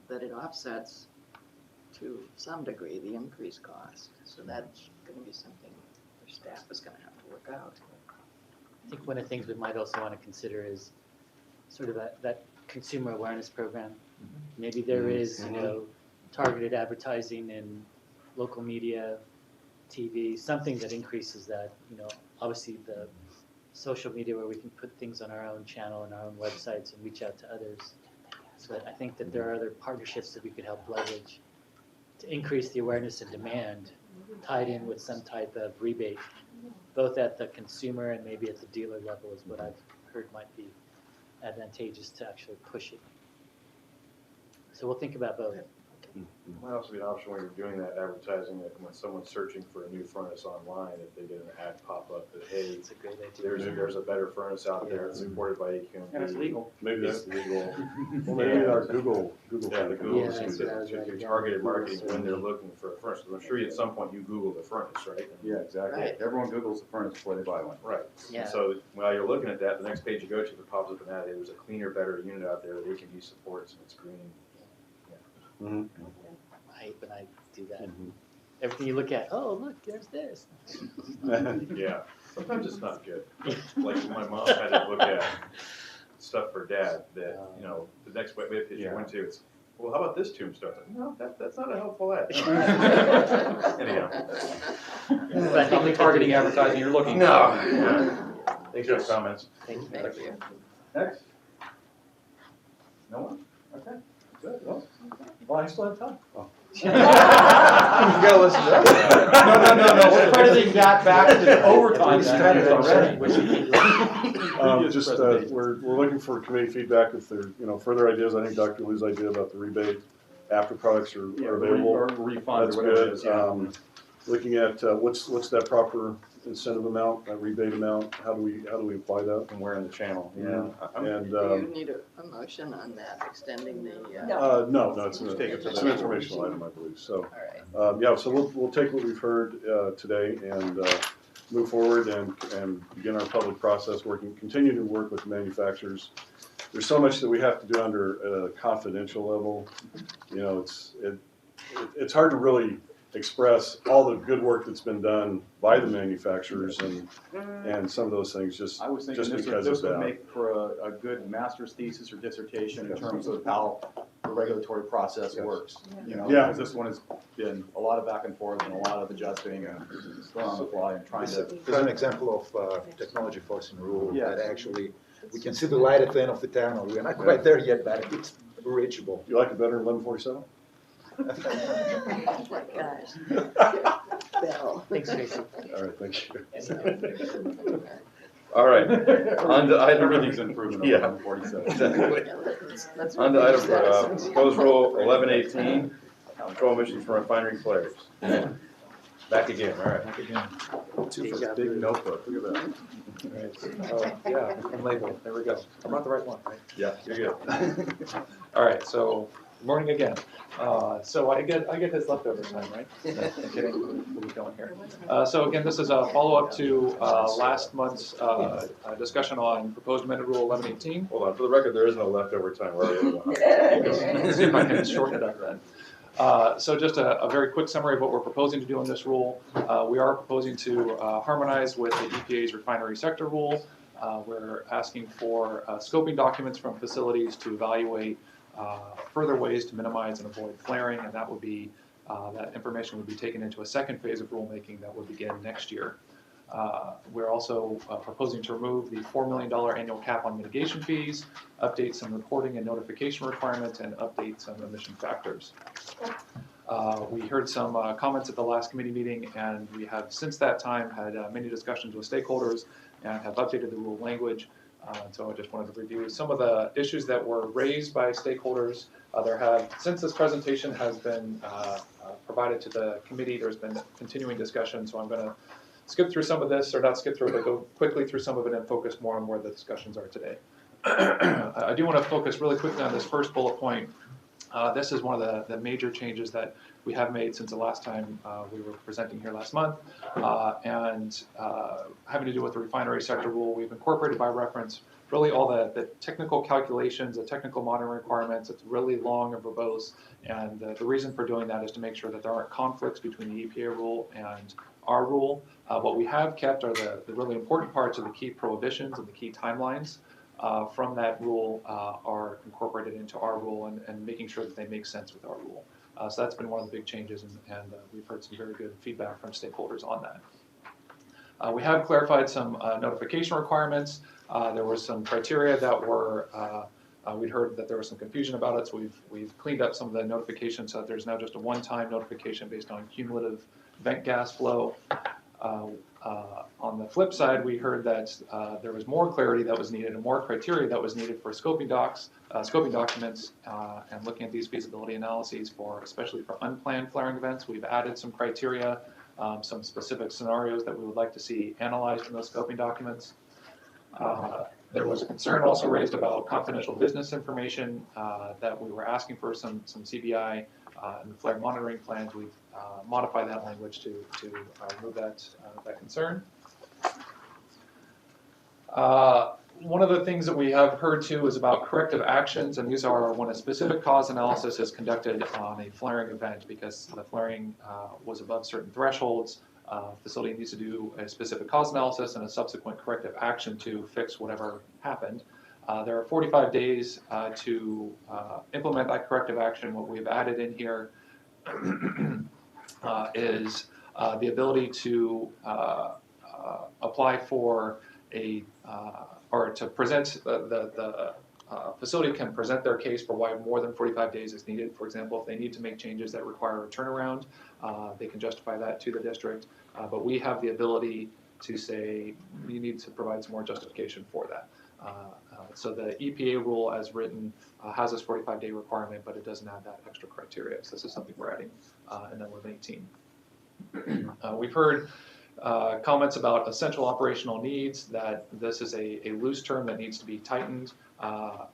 that it offsets to some degree the increased cost. So that's going to be something our staff is going to have to work out. I think one of the things we might also want to consider is sort of that consumer awareness program. Maybe there is, you know, targeted advertising in local media, TV, something that increases that, you know, obviously the social media where we can put things on our own channel and our own websites and reach out to others. But I think that there are other partnerships that we could help leverage to increase the awareness and demand tied in with some type of rebate, both at the consumer and maybe at the dealer level is what I've heard might be advantageous to actually push it. So we'll think about both. It might also be an option when you're doing that advertising, that when someone's searching for a new furnace online, if they get an ad pop up that, hey, It's a great idea. there's a better furnace out there, it's supported by SCAQMD. And it's legal. Maybe It's that's legal. well, maybe our Google. Yeah, the can Google also that's do what I that. was writing your down. targeted marketing when they're looking for a furnace. 'Cause I'm sure at some point you Google the furnace, right? Yeah, exactly. Right. Everyone Googles the furnace before they buy one. Right. Yeah. And so while you're looking at that, the next page you go to, it pops up an ad, there's a cleaner, better unit out there that SCAQMD supports and it's green. Mhm. I hate when I do that. Mhm. Everything you look at, oh, look, there's this. Yeah, sometimes it's not good. Like when my mom had to look at stuff for dad that, you know, the next web page you went to, it's, well, how about this tombstone? No, that's not a helpful ad. Anyhow. But I think the targeting advertising you're looking for. No. Yeah. Thanks for your comments. Thank you. Thank you. Next? No one? Okay, good. Well, I still have time. You gotta listen to that. No. We're crediting that back to overtime. Just, we're looking for committee feedback if there, you know, further ideas. I think Dr. Liu's idea about the rebate after products are available. Or refund That's or whatever it good. is, yeah. Looking at, what's that proper incentive amount, that rebate amount? How do we apply that? And where in the channel, And, Do you need a motion on that, extending the, no, it's Just take it to it's the an next one. informational item, I believe, so. all right. Yeah, so we'll take what we've heard today and move forward and begin our public process, continue to work with manufacturers. There's so much that we have to do under a confidential level. You know, it's hard to really express all the good work that's been done by the manufacturers and some of those things just I was thinking just this because would of that. make for a good master's thesis or dissertation in terms of how the regulatory process works. You know, Yeah. because this one has been a lot of back and forth and a lot of adjusting and going on the fly and trying to. There's an example of technology forcing rule Yeah. that actually, we can see the light at the end of the tunnel. We're not quite there yet, but it's reachable. You like it better than 1147? Oh my gosh. Bill. Thanks, Tracy. All right, thank you. All right, on to item. Everything's improvement over Yeah. 147. Exactly. That's On to what item, we said. proposed rule 1118, control emissions from refinery flares. Back again, all right. Back again. Big notebook, look at that. Oh, yeah, and label, there we go. I'm not the right one, right? Yeah, you're good. All right, so, good morning again. So I get his leftover time, right? No, I'm kidding, we'll be going here. So again, this is a follow-up to last month's discussion on proposed amended rule 1118. Hold on, for the record, there is no leftover time. We're already at 100. Let's see if I can shorten it up then. So just a very quick summary of what we're proposing to do in this rule. We are proposing to harmonize with the EPA's refinery sector rule. We're asking for scoping documents from facilities to evaluate further ways to minimize and avoid flaring, and that would be that information would be taken into a second phase of rulemaking that would begin next year. We're also proposing to remove the $4 million annual cap on mitigation fees, update some reporting and notification requirements, and update some emission factors. We heard some comments at the last committee meeting, and we have since that time had many discussions with stakeholders and have updated the rule language. So I just wanted to review some of the issues that were raised by stakeholders. Since this presentation has been provided to the committee, there's been continuing discussion, so I'm going to skip through some of this, or not skip through it, but go quickly through some of it and focus more on where the discussions are today. I do want to focus really quickly on this first bullet point. This is one of the major changes that we have made since the last time we were presenting here last month, and having to do with the refinery sector rule. We've incorporated by reference really all the technical calculations, the technical monitoring requirements. It's really long and verbose, and the reason for doing that is to make sure that there aren't conflicts between the EPA rule and our rule. What we have kept are the really important parts of the key prohibitions and the key timelines from that rule are incorporated into our rule and making sure that they make sense with our rule. So that's been one of the big changes, and we've heard some very good feedback from stakeholders on that. We have clarified some notification requirements. There were some criteria that were, we'd heard that there was some confusion about it, so we've cleaned up some of the notifications so that there's now just a one-time notification based on cumulative vent gas flow. On the flip side, we heard that there was more clarity that was needed and more criteria that was needed for scoping documents, and looking at these feasibility analyses especially for unplanned flaring events. We've added some criteria, some specific scenarios that we would like to see analyzed in those scoping documents. There was a concern also raised about confidential business information that we were asking for some CBI in the flare monitoring plans. We've modified that language to remove that concern. One of the things that we have heard too is about corrective actions, and these are when a specific cause analysis is conducted on a flaring event because the flaring was above certain thresholds. Facility needs to do a specific cause analysis and a subsequent corrective action to fix whatever happened. There are 45 days to implement that corrective action. What we've added in here is the ability to apply for or to present, the facility can present their case for why more than 45 days is needed. For example, if they need to make changes that require a turnaround, they can justify that to the district. But we have the ability to say, you need to provide some more justification for that. So the EPA rule as written has this 45-day requirement, but it doesn't have that extra criteria. So this is something we're adding in 1118. We've heard comments about essential operational needs, that this is a loose term that needs to be tightened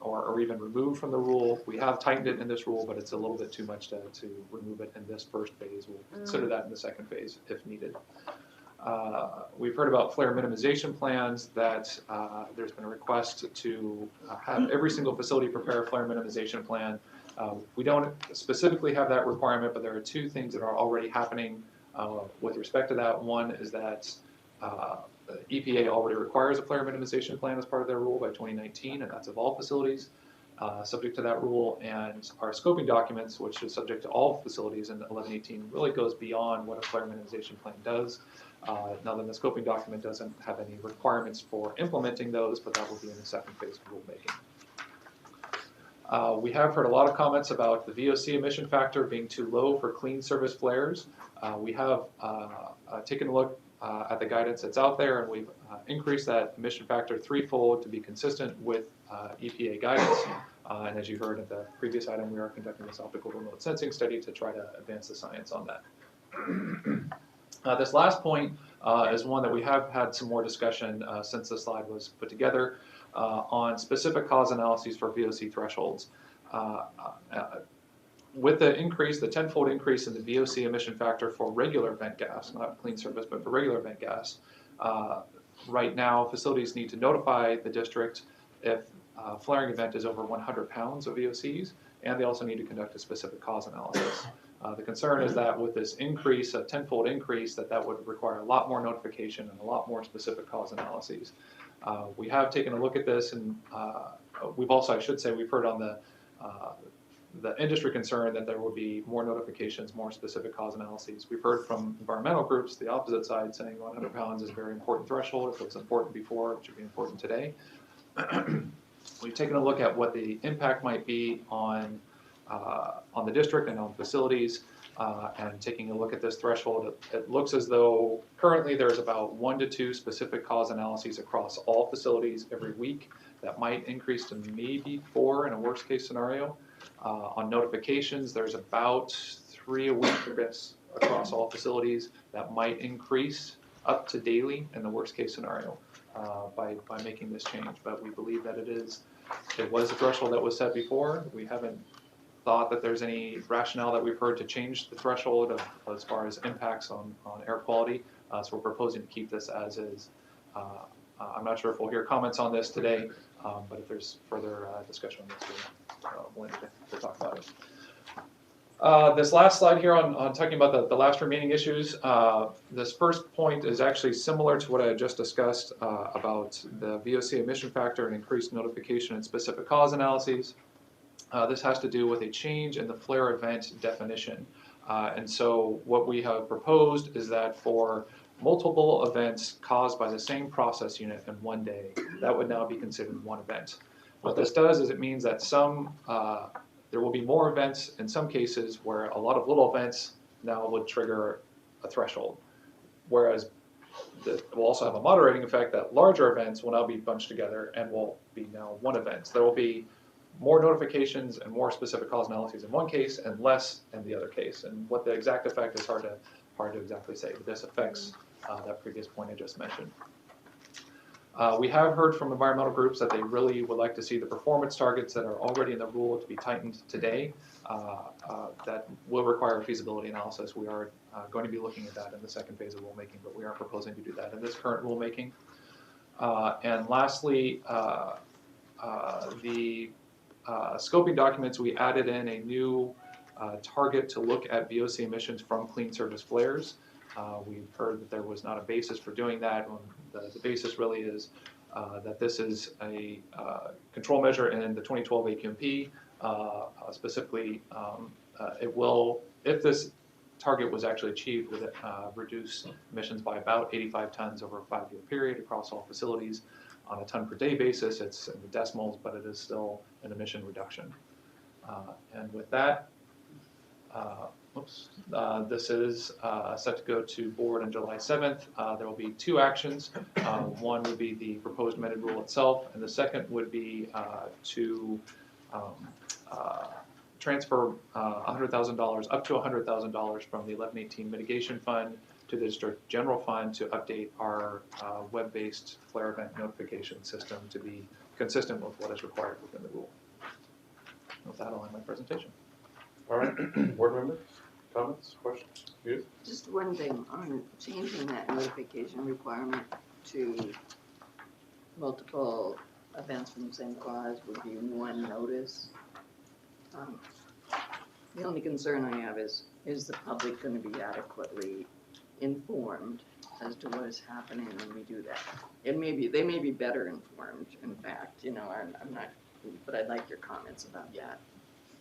or even removed from the rule. We have tightened it in this rule, but it's a little bit too much to remove it in this first phase. We'll consider that in the second phase if needed. We've heard about flare minimization plans, that there's been a request to have every single facility prepare a flare minimization plan. We don't specifically have that requirement, but there are two things that are already happening with respect to that. One is that the EPA already requires a flare minimization plan as part of their rule by 2019, and that's of all facilities subject to that rule. And our scoping documents, which is subject to all facilities in 1118, really goes beyond what a flare minimization plan does. Now then, the scoping document doesn't have any requirements for implementing those, but that will be in the second phase of rulemaking. We have heard a lot of comments about the VOC emission factor being too low for clean service flares. We have taken a look at the guidance that's out there, and we've increased that emission factor threefold to be consistent with EPA guidance. And as you heard at the previous item, we are conducting this optical remote sensing study to try to advance the science on that. This last point is one that we have had some more discussion since the slide was put together on specific cause analyses for VOC thresholds. With the increase, the 10-fold increase in the VOC emission factor for regular vent gas, not clean service, but for regular vent gas, right now facilities need to notify the district if a flaring event is over 100 pounds of VOCs, and they also need to conduct a specific cause analysis. The concern is that with this increase, a 10-fold increase, that would require a lot more notification and a lot more specific cause analyses. We have taken a look at this, and we've also, I should say, we've heard on the industry concern that there will be more notifications, more specific cause analyses. We've heard from environmental groups, the opposite side, saying 100 pounds is a very important threshold. If it was important before, it should be important today. We've taken a look at what the impact might be on the district and on facilities, and taking a look at this threshold, it looks as though currently there's about 1 to 2 specific cause analyses across all facilities every week. That might increase to maybe 4 in a worst case scenario. On notifications, there's about 3 a week, I guess, across all facilities. That might increase up to daily in the worst case scenario by making this change. But we believe that it was a threshold that was set before. We haven't thought that there's any rationale that we've heard to change the threshold as far as impacts on air quality. So we're proposing to keep this as is. I'm not sure if we'll hear comments on this today, but if there's further discussion on this, we'll talk about it. This last slide here on talking about the last remaining issues, this first point is actually similar to what I had just discussed about the VOC emission factor and increased notification and specific cause analyses. This has to do with a change in the flare event definition. And so what we have proposed is that for multiple events caused by the same process unit in one day, that would now be considered one event. What this does is it means that there will be more events in some cases where a lot of little events now would trigger a threshold. Whereas it will also have a moderating effect that larger events will now be bunched together and will be now one event. So there will be more notifications and more specific cause analyses in one case and less in the other case. And what the exact effect is hard to exactly say, but this affects that previous point I just mentioned. We have heard from environmental groups that they really would like to see the performance targets that are already in the rule to be tightened today. That will require a feasibility analysis. We are going to be looking at that in the second phase of rulemaking, but we are proposing to do that in this current rulemaking. And lastly, the scoping documents, we added in a new target to look at VOC emissions from clean service flares. We've heard that there was not a basis for doing that. The basis really is that this is a control measure in the 2012 AQMP. Specifically, it will, if this target was actually achieved, would reduce emissions by about 85 tons over a 5-year period across all facilities. On a ton per day basis, it's in the decimals, but it is still an emission reduction. And with that, this is set to go to board on July 7th. There will be 2 actions. One would be the proposed amended rule itself, and the second would be to transfer $100,000, up to $100,000 from the 1118 Mitigation Fund to the District General Fund to update our web-based flare event notification system to be consistent with what is required within the rule. With that, I'll end my presentation. All right, board members, comments, questions? Judith? Just one thing on changing that notification requirement to multiple events from the same cause would be one notice. The only concern I have is the public going to be adequately informed as to what is happening when we do that? They may be better informed, in fact, I'm not, but I'd like your comments about that.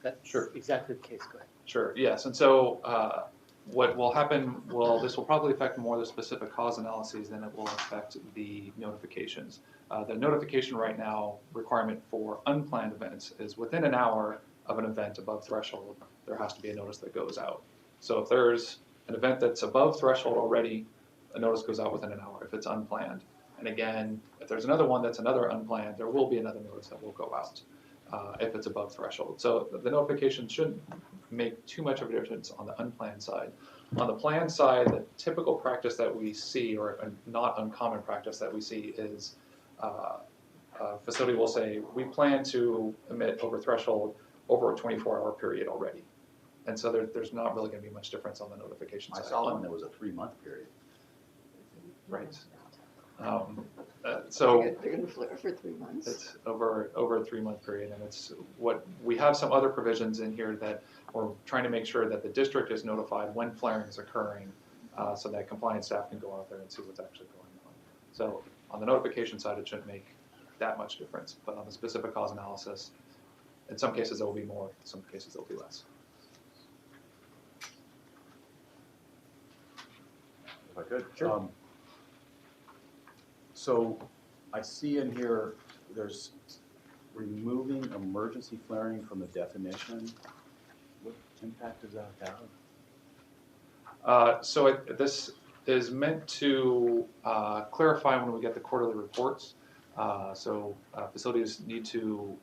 That's Sure. exactly the case, go ahead. Sure, yes, and so what will happen, this will probably affect more the specific cause analyses than it will affect the notifications. The notification right now requirement for unplanned events is within an hour of an event above threshold, there has to be a notice that goes out. So if there's an event that's above threshold already, a notice goes out within an hour if it's unplanned. And again, if there's another one that's another unplanned, there will be another notice that will go out if it's above threshold. So the notification shouldn't make too much of a difference on the unplanned side. On the planned side, the typical practice that we see, or a not uncommon practice that we see, is a facility will say, we plan to emit over threshold over a 24-hour period already. And so there's not really going to be much difference on the notification I side. saw one that was a 3-month period. Right. They're So gonna flare for 3 months. it's over a 3-month period, and it's what we have some other provisions in here that we're trying to make sure that the district is notified when flaring is occurring, so that compliance staff can go out there and see what's actually going on. So on the notification side, it shouldn't make that much difference, but on the specific cause analysis, in some cases there will be more, in some cases there will be less. If I could. Sure. So I see in here, there's removing emergency flaring from the definition. What impact does that have? This is meant to clarify when we get the quarterly reports. Facilities need to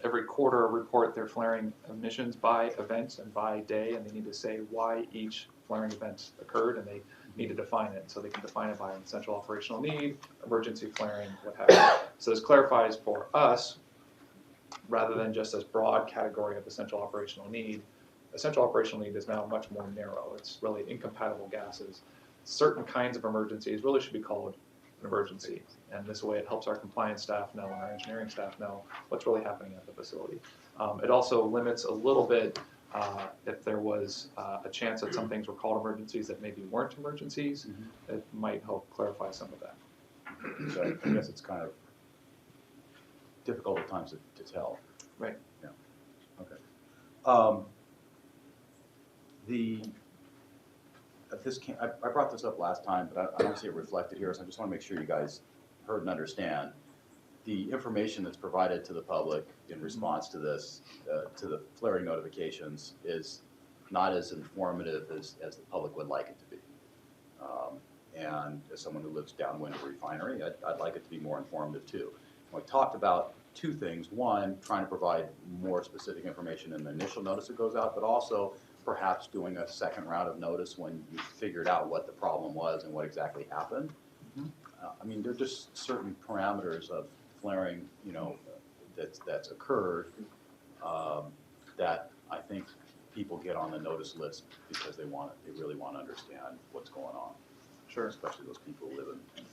every quarter report their flaring emissions by events and by day, and they need to say why each flaring event occurred, and they need to define it. So they can define it by essential operational need, emergency flaring, what have you. So this clarifies for us, rather than just this broad category of essential operational need. Essential operational need is now much more narrow. It's really incompatible gases. Certain kinds of emergencies really should be called an emergency. And this way it helps our compliance staff know and our engineering staff know what's really happening at the facility. It also limits a little bit if there was a chance that some things were called emergencies that maybe weren't emergencies. It might help clarify some of that. So I guess it's kind of difficult at times to tell. Right. Yeah. Okay. I brought this up last time, but I don't see it reflected here, so I just want to make sure you guys heard and understand. The information that's provided to the public in response to this, to the flaring notifications, is not as informative as the public would like it to be. And as someone who lives downwind of a refinery, I'd like it to be more informative too. We talked about two things. One, trying to provide more specific information in the initial notice that goes out, but also perhaps doing a second round of notice when you figured out what the problem was and what exactly happened. I mean, there are just certain parameters of flaring, you know, that's occurred that I think people get on the notice list because they really want to understand what's going on. Sure. Especially those people who live in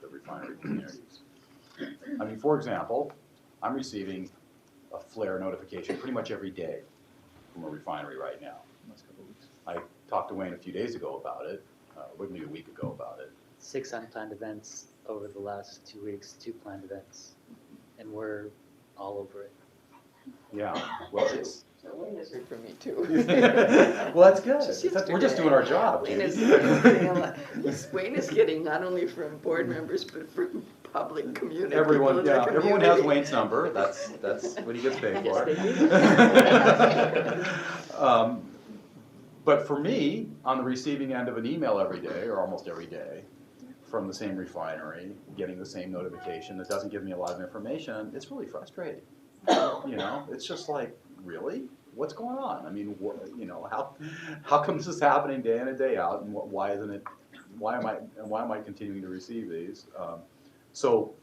the refinery communities. I mean, for example, I'm receiving a flare notification pretty much every day from a refinery right now. Last couple of weeks. I talked to Wayne a few days ago about it, maybe a week ago about it. 6 unplanned events over the last 2 weeks, 2 planned events, and we're all over it. Yeah, well, it's. So Wayne has heard from me too. Well, that's good. Just We're just doing our job. Wayne is getting not only from board members, but from public community. Everyone, people in the everyone has community. Wayne's number. That's what he gets paid for. Yes, they But for me, on the receiving end of an email every day, or almost every day, from the same refinery, getting the same notification that doesn't give me a lot of information, it's really frustrating. You know, it's just like, really? What's going on? I mean, you know, how come this is happening day in and day out, and why am I continuing to receive these? So,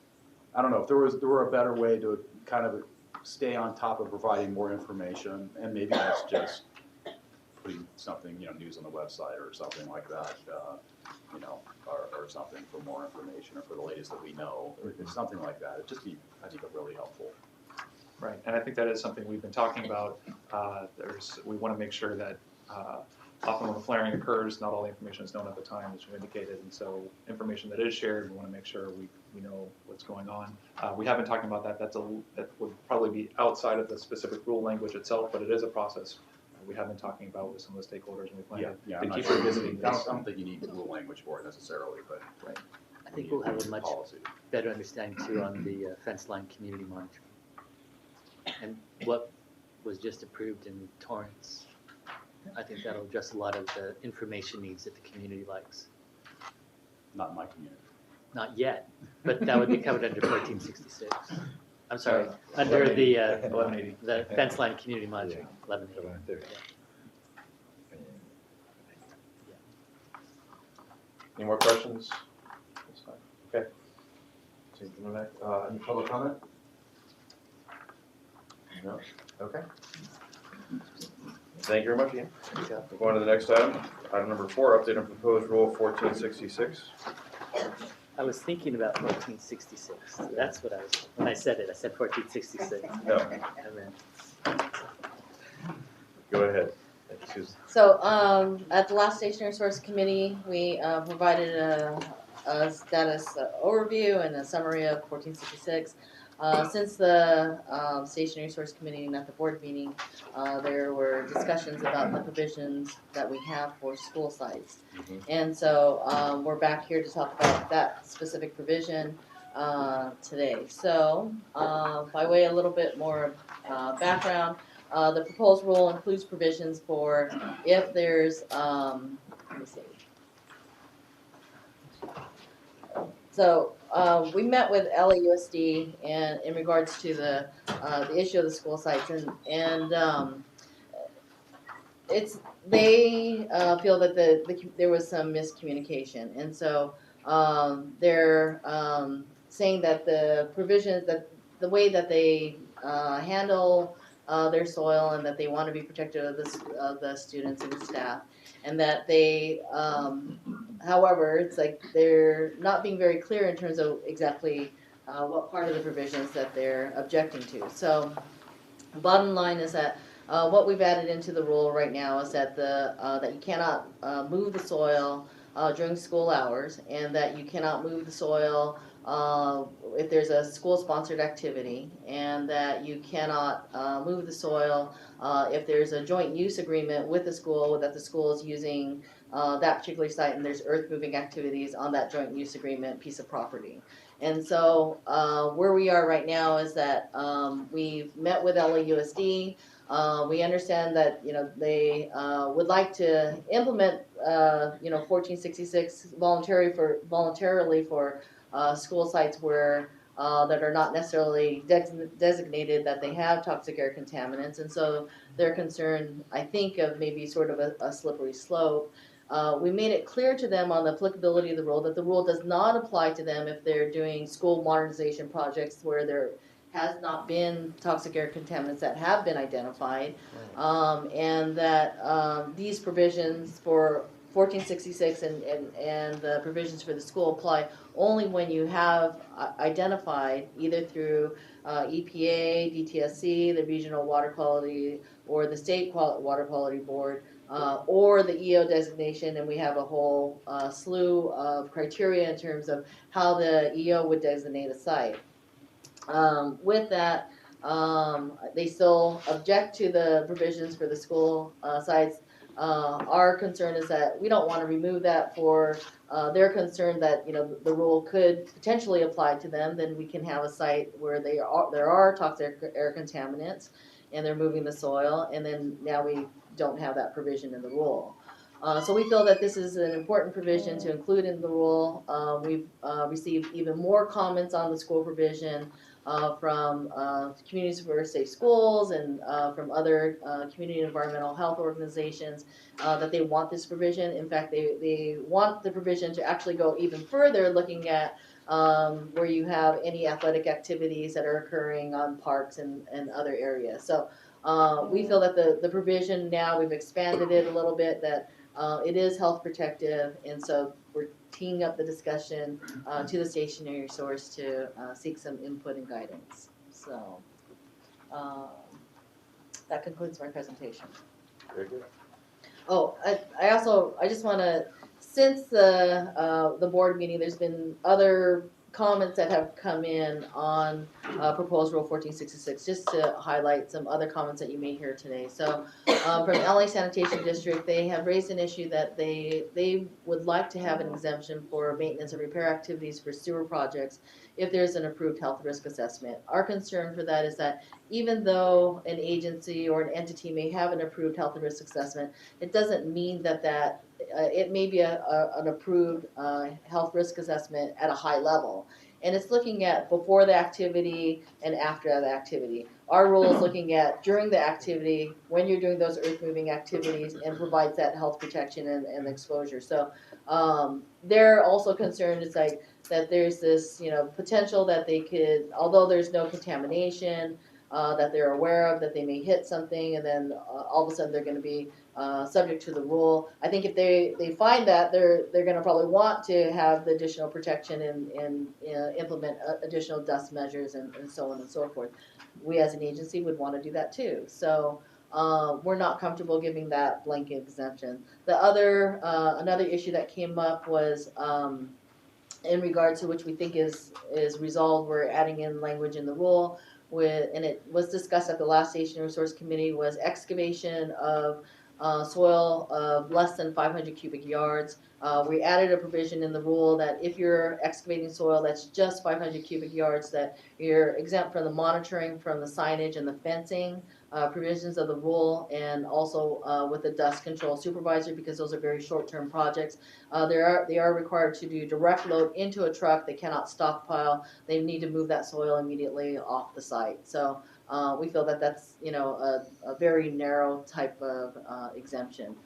I don't know if there were a better way to kind of stay on top of providing more information, and maybe that's just putting something, you know, news on the website or something like that, you know, or something for more information or for the latest that we know, or something like that. It'd just be, I think, really helpful. Right, and I think that is something we've been talking about. We want to make sure that often when flaring occurs, not all the information is known at the time, as you indicated, and so information that is shared, we want to make sure we know what's going on. We have been talking about that. That would probably be outside of the specific rule language itself, but it is a process we have been talking about with some of the stakeholders, and we plan to keep revisiting I this. don't think you need the rule language for it necessarily, but Right. I think we'll have a much policy. better understanding too on the fence line community monitoring and what was just approved in Torrance I think that'll address a lot of the information needs that the community likes. Not in my community. Not yet, but that would be covered under 1466. I'm sorry, under the 1180. the fence line community monitoring, 1180. Any more questions? Okay. Any public comment? No? Okay. Thank you very much, Ian. We'll go on to the next item. Item number 4, update on proposed rule 1466. I was thinking about 1466. That's what I was, when I said it, I said 1466. No, And then, go ahead. Thank you, Susan. So, at the last Stationary Source Committee, we provided a status overview and a summary of 1466. Since the Stationary Source Committee and at the board meeting, there were discussions about the provisions that we have for school sites. And so we're back here to talk about that specific provision today. So by way of a little bit more background, the proposed rule includes provisions for if there's, let me see. So we met with LAUSD and in regards to the issue of the school sites and they feel that there was some miscommunication, and so they're saying that the provisions, that the way that they handle their soil and that they want to be protective of the students and the staff, and that they however, it's like they're not being very clear in terms of exactly what part of the provisions that they're objecting to. So the bottom line is that what we've added into the rule right now is that that you cannot move the soil during school hours, and that you cannot move the soil if there's a school-sponsored activity, and that you cannot move the soil if there's a joint use agreement with the school, that the school is using that particular site and there's earth-moving activities on that joint use agreement piece of property. And so where we are right now is that we've met with LAUSD. We understand that they would like to implement 1466 voluntarily for school sites where that are not necessarily designated that they have toxic air contaminants, and so they're concerned, I think, of maybe sort of a slippery slope. We made it clear to them on the applicability of the rule that the rule does not apply to them if they're doing school modernization projects where there has not been toxic air contaminants that have been identified, and that these provisions for 1466 and the provisions for the school apply only when you have identified either through EPA, DTSC, the Regional Water Quality, or the State Water Quality Board, or the EO designation, and we have a whole slew of criteria in terms of how the EO would designate a site. With that, they still object to the provisions for the school sites. Our concern is that we don't want to remove that for their concern that the rule could potentially apply to them. Then we can have a site where there are toxic air contaminants and they're moving the soil, and then now we don't have that provision in the rule. So we feel that this is an important provision to include in the rule. We've received even more comments on the school provision from Communities for Safe Schools and from other community and environmental health organizations that they want this provision. In fact, they want the provision to actually go even further, looking at where you have any athletic activities that are occurring on parks and other areas. So we feel that the provision now, we've expanded it a little bit, that it is health protective, and so we're teeing up the discussion to the stationary source to seek some input and guidance. So that concludes my presentation. Very good. Oh, I just want to, since the board meeting, there's been other comments that have come in on proposed rule 1466, just to highlight some other comments that you may hear today. So from LA Sanitation District, they have raised an issue that they would like to have an exemption for maintenance and repair activities for sewer projects if there's an approved health risk assessment. Our concern for that is that even though an agency or an entity may have an approved health risk assessment, it doesn't mean that it may be an approved health risk assessment at a high level. And it's looking at before the activity and after the activity. Our rule is looking at during the activity, when you're doing those earth moving activities, and provides that health protection and exposure. So they're also concerned it's like that there's this, potential that they could, although there's no contamination, that they're aware of, that they may hit something, and then all of a sudden they're going to be subject to the rule. I think if they find that, they're going to probably want to have the additional protection and implement additional dust measures and so on and so forth. We as an agency would want to do that too. So we're not comfortable giving that blanket exemption. The other another issue that came up was in regard to which we think is resolved. We're adding in language in the rule. And it was discussed at the last Station Resource Committee, was excavation of soil of less than 500 cubic yards. We added a provision in the rule that if you're excavating soil that's just 500 cubic yards, that you're exempt from the monitoring, from the signage and the fencing provisions of the rule, and also with the dust control supervisor, because those are very short-term projects. They are required to do direct load into a truck. They cannot stockpile. They need to move that soil immediately off the site. So we feel that that's a very narrow type of exemption.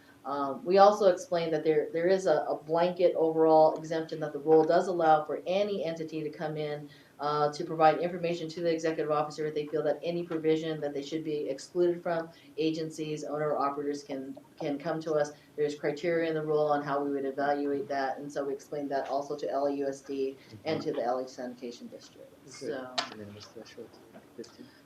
We also explained that there is a blanket overall exemption that the rule does allow for any entity to come in to provide information to the executive officer if they feel that any provision that they should be excluded from. Agencies, owner-operators can come to us. There's criteria in the rule on how we would evaluate that, and so we explained that also to LAUSD and to the LA Sanitation District. So,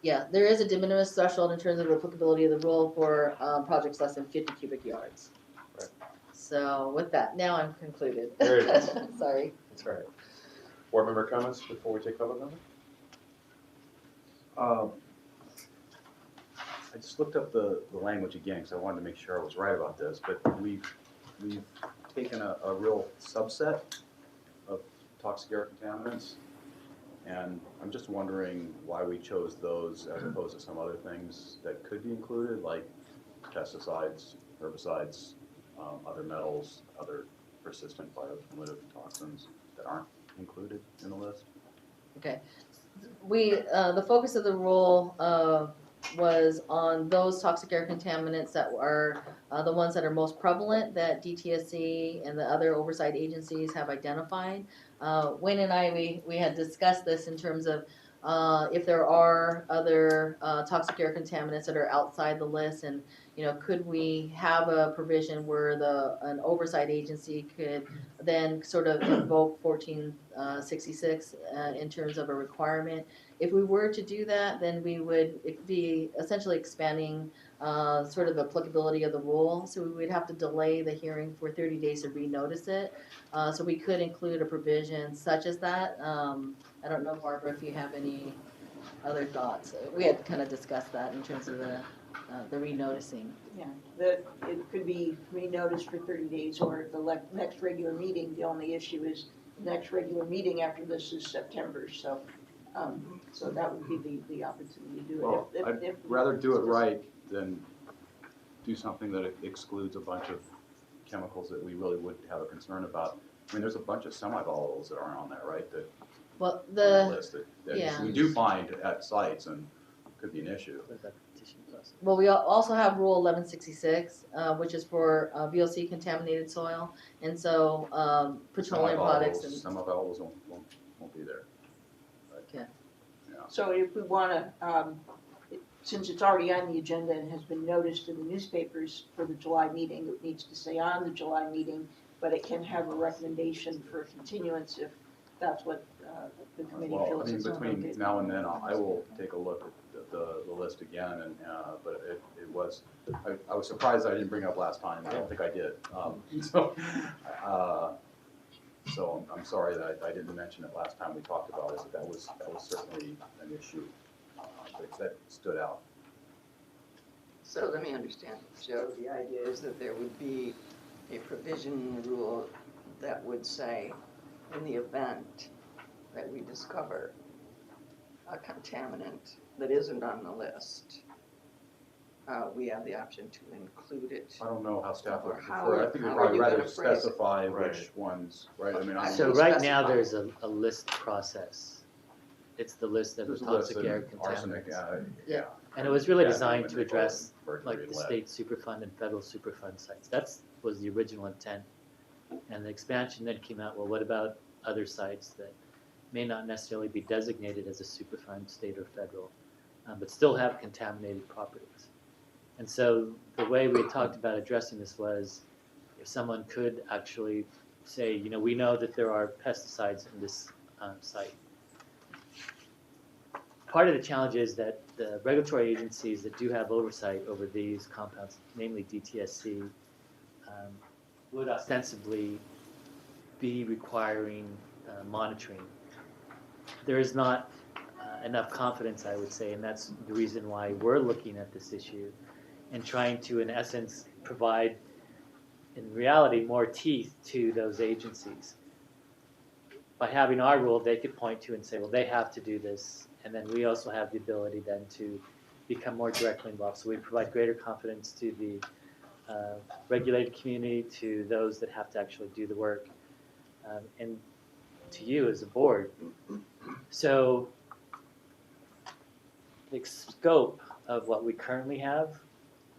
yeah, there is a de minimis threshold in terms of applicability of the rule for projects less than 50 cubic yards. Right. So with that, now I'm concluded. Very good. Sorry. That's all right. Board member comments before we take public comment? I just looked up the language again because I wanted to make sure I was right about this, but we've taken a real subset of toxic air contaminants, and I'm just wondering why we chose those as opposed to some other things that could be included, like pesticides, herbicides, other metals, other persistent bioaccumulative toxins that aren't included in the list. Okay. The focus of the rule was on those toxic air contaminants that are the ones that are most prevalent that DTSC and the other oversight agencies have identified. Wayne and I, we had discussed this in terms of if there are other toxic air contaminants that are outside the list, and could we have a provision where an oversight agency could then sort of invoke 1466 in terms of a requirement. If we were to do that, then it'd be essentially expanding sort of the applicability of the rule. So we would have to delay the hearing for 30 days to renotice it. So we could include a provision such as that. I don't know, Barbara, if you have any other thoughts. We had kind of discussed that in terms of the renoticing. Yeah, it could be renoticed for 30 days or at the next regular meeting. The only issue is the next regular meeting after this is September, so so that would be the opportunity to do it. Well, I'd rather do it right than do something that excludes a bunch of chemicals that we really would have a concern about. I mean, there's a bunch of semi-volatiles that aren't on there, right? That well, on the list that we do find at sites and could be an issue. Well, we also have Rule 1166, which is for VOC contaminated soil, and so petroleum products and Semi-volatiles won't be there. okay. Yeah. So if we want to, since it's already on the agenda and has been noticed in the newspapers for the July meeting, it needs to say on the July meeting, but it can have a recommendation for a continuance if that's what the committee Well, feels I mean, is between appropriate. now and then, I will take a look at the list again, and but it was, I was surprised I didn't bring it up last time. I don't think I did. So So I'm sorry that I didn't mention it last time we talked about it, but that was certainly an issue that stood out. So let me understand, Joe, the idea is that there would be a provision in the rule that would say, in the event that we discover a contaminant that isn't on the list, we have the option to include it. I don't know how staff would Or how prefer. I are- think how we'd are probably you rather gonna phrase it? specify Right. which ones, right? I mean, I So will right now, specify. there's a list process. It's the list of the there's a list toxic of air arsenic, contaminants. yeah. And it was really Cadmium designed and to nickel address and mercury like and the lead. state Superfund and federal Superfund sites. Was the original intent. And the expansion then came out, well, what about other sites that may not necessarily be designated as a Superfund, state or federal, but still have contaminated properties? And so the way we had talked about addressing this was if someone could actually say, you know, we know that there are pesticides in this site. Part of the challenge is that the regulatory agencies that do have oversight over these compounds, namely DTSC, would ostensibly be requiring monitoring. There is not enough confidence, I would say, and that's the reason why we're looking at this issue and trying to, in essence, provide, in reality, more teeth to those agencies. By having our rule, they could point to and say, well, they have to do this, and then we also have the ability then to become more directly involved. So we provide greater confidence to the regulated community, to those that have to actually do the work, and to you as a board. So the scope of what we currently have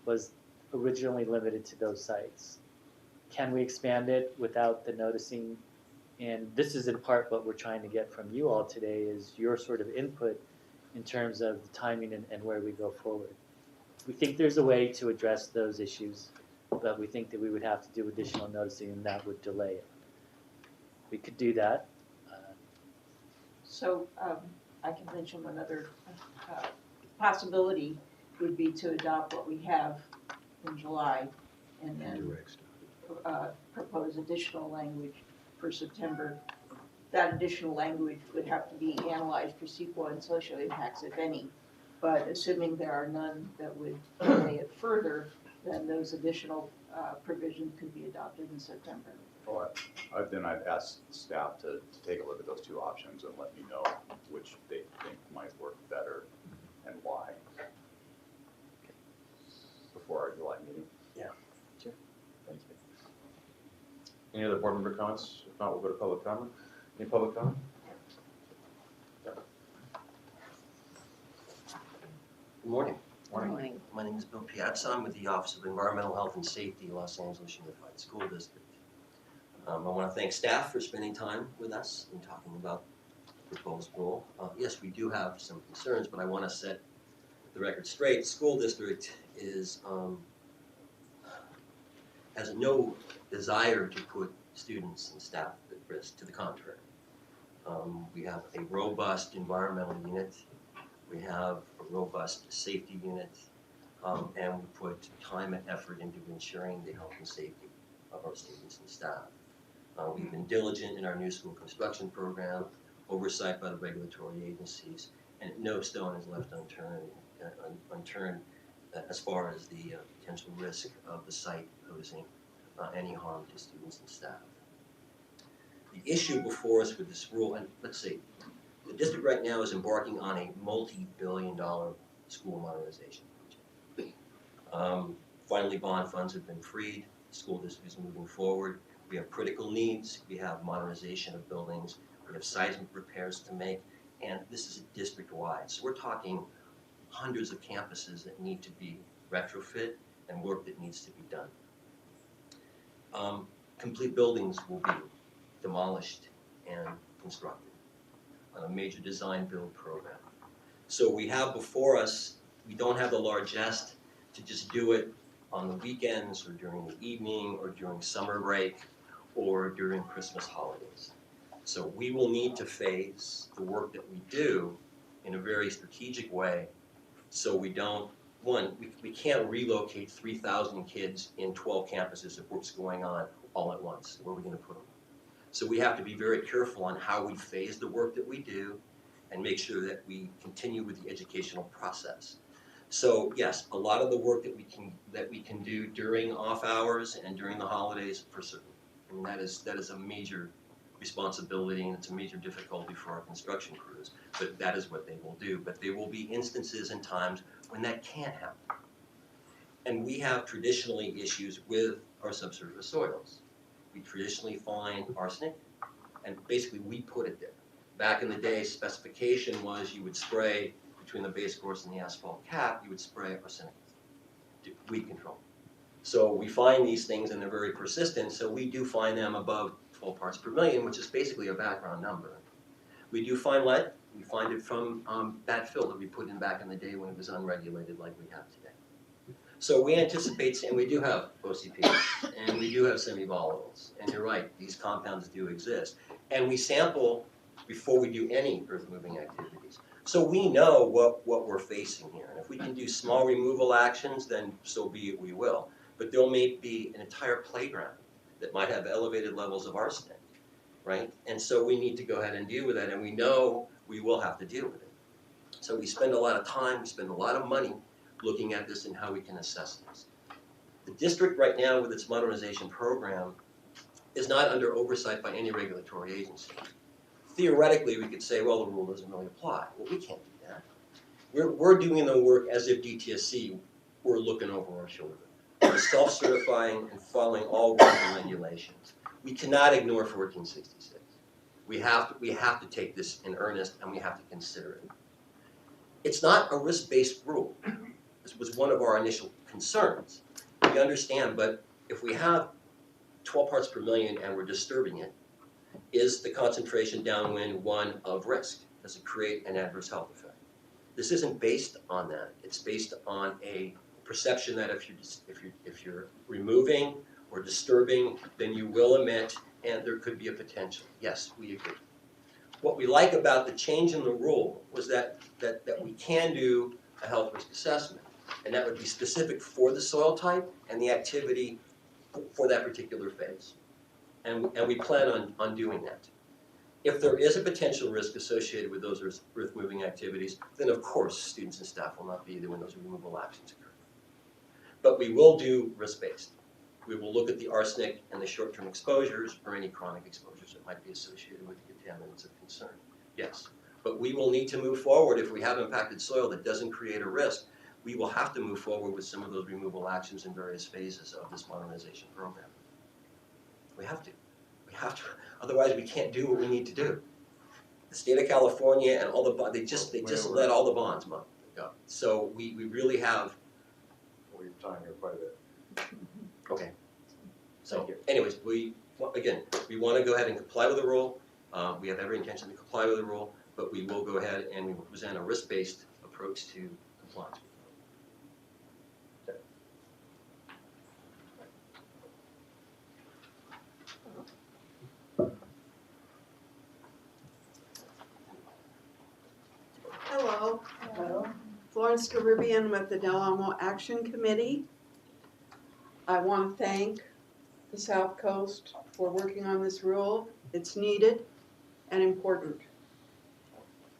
was originally limited to those sites. Can we expand it without the noticing? And this is in part what we're trying to get from you all today is your sort of input in terms of the timing and where we go forward. We think there's a way to address those issues, but we think that we would have to do additional noticing and that would delay it. We could do that. So I can mention one other possibility would be to adopt what we have in July and then propose additional language for September. That additional language would have to be analyzed for CEQA and social impacts, if any. But assuming there are none that would delay it further, then those additional provisions could be adopted in September. Well, I'd ask staff to take a look at those two options and let me know which they think might work better and why. Before our July meeting. Yeah. Sure. Thank you. Any other board member comments? If not, we'll go to public comment. Any public comment? Good morning. Morning. My name is Bill Piazza. I'm with the Office of Environmental Health and Safety, Los Angeles Unified School District. I want to thank staff for spending time with us and talking about the proposed rule. Yes, we do have some concerns, but I want to set the record straight. The school district has no desire to put students and staff at risk. To the contrary. We have a robust environmental unit. We have a robust safety unit, and we put time and effort into ensuring the health and safety of our students and staff. We've been diligent in our new school construction program, oversight by the regulatory agencies, and no stone is left unturned as far as the potential risk of the site posing any harm to students and staff. The issue before us with this rule, and let's see, the district right now is embarking on a multi-billion-dollar school modernization project. Finally, bond funds have been freed. The school district is moving forward. We have critical needs. We have modernization of buildings. We have seismic repairs to make, and this is a district-wide. So we're talking hundreds of campuses that need to be retrofit and work that needs to be done. Complete buildings will be demolished and constructed on a major design build program. So we have before us, we don't have the largesse to just do it on the weekends or during the evening or during summer break or during Christmas holidays. So we will need to phase the work that we do in a very strategic way so we don't, we can't relocate 3,000 kids in 12 campuses if work's going on all at once. Where are we going to put them? So we have to be very careful on how we phase the work that we do and make sure that we continue with the educational process. So yes, a lot of the work that we can do during off hours and during the holidays, for certain. I mean, that is a major responsibility, and it's a major difficulty for our construction crews, but that is what they will do. But there will be instances and times when that can't happen. And we have traditionally issues with our subsurface soils. We traditionally find arsenic, and basically we put it there. Back in the day, specification was you would spray between the base course and the asphalt cap, you would spray arsenic, weed control. So we find these things and they're very persistent, so we do find them above 12 parts per million, which is basically a background number. We do find lead. We find it from that fill that we put in back in the day when it was unregulated like we have today. So we anticipate, and we do have OCP, and we do have semi-volatiles, and you're right, these compounds do exist. And we sample before we do any earth-moving activities. So we know what we're facing here, and if we can do small removal actions, then so be it, we will. But there may be an entire playground that might have elevated levels of arsenic, right? And so we need to go ahead and deal with that, and we know we will have to deal with it. So we spend a lot of time, we spend a lot of money looking at this and how we can assess this. The district right now with its modernization program is not under oversight by any regulatory agency. Theoretically, we could say, well, the rule doesn't really apply. Well, we can't do that. We're doing the work as if DTSC were looking over our shoulder. We're self-certifying and following all rules and regulations. We cannot ignore 1466. We have to take this in earnest, and we have to consider it. It's not a risk-based rule. This was one of our initial concerns. We understand, but if we have 12 parts per million and we're disturbing it, is the concentration downwind one of risk? Does it create an adverse health effect? This isn't based on that. It's based on a perception that if you're removing or disturbing, then you will emit, and there could be a potential. Yes, we agree. What we like about the change in the rule was that we can do a health risk assessment, and that would be specific for the soil type and the activity for that particular phase. And we plan on doing that. If there is a potential risk associated with those earth-moving activities, then of course students and staff will not be there when those removal actions occur. But we will do risk-based. We will look at the arsenic and the short-term exposures or any chronic exposures that might be associated with the contaminants of concern. Yes, but we will need to move forward. If we have impacted soil that doesn't create a risk, we will have to move forward with some of those removal actions in various phases of this modernization program. We have to. We have to. Otherwise, we can't do what we need to do. The state of California and all the bonds, they just let all the bonds go. So we really have. Well, you're time here quite a bit. Okay. So, anyways, we want to go ahead and comply with the rule. We have every intention to comply with the rule, but we will go ahead and we will present a risk-based approach to compliance. Hello. Hello. Florence Caribbean with the Del Amo Action Committee. I want to thank the South Coast for working on this rule. It's needed and important.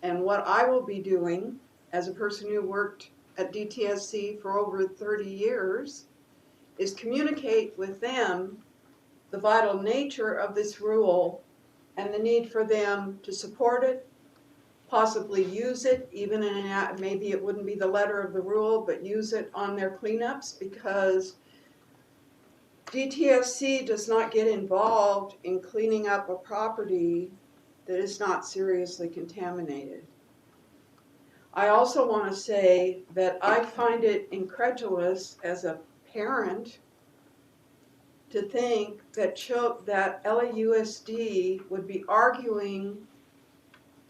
And what I will be doing as a person who worked at DTSC for over 30 years is communicate with them the vital nature of this rule and the need for them to support it, possibly use it, even in maybe it wouldn't be the letter of the rule, but use it on their cleanups, because DTSC does not get involved in cleaning up a property that is not seriously contaminated. I also want to say that I find it incredulous as a parent to think that LAUSD would be arguing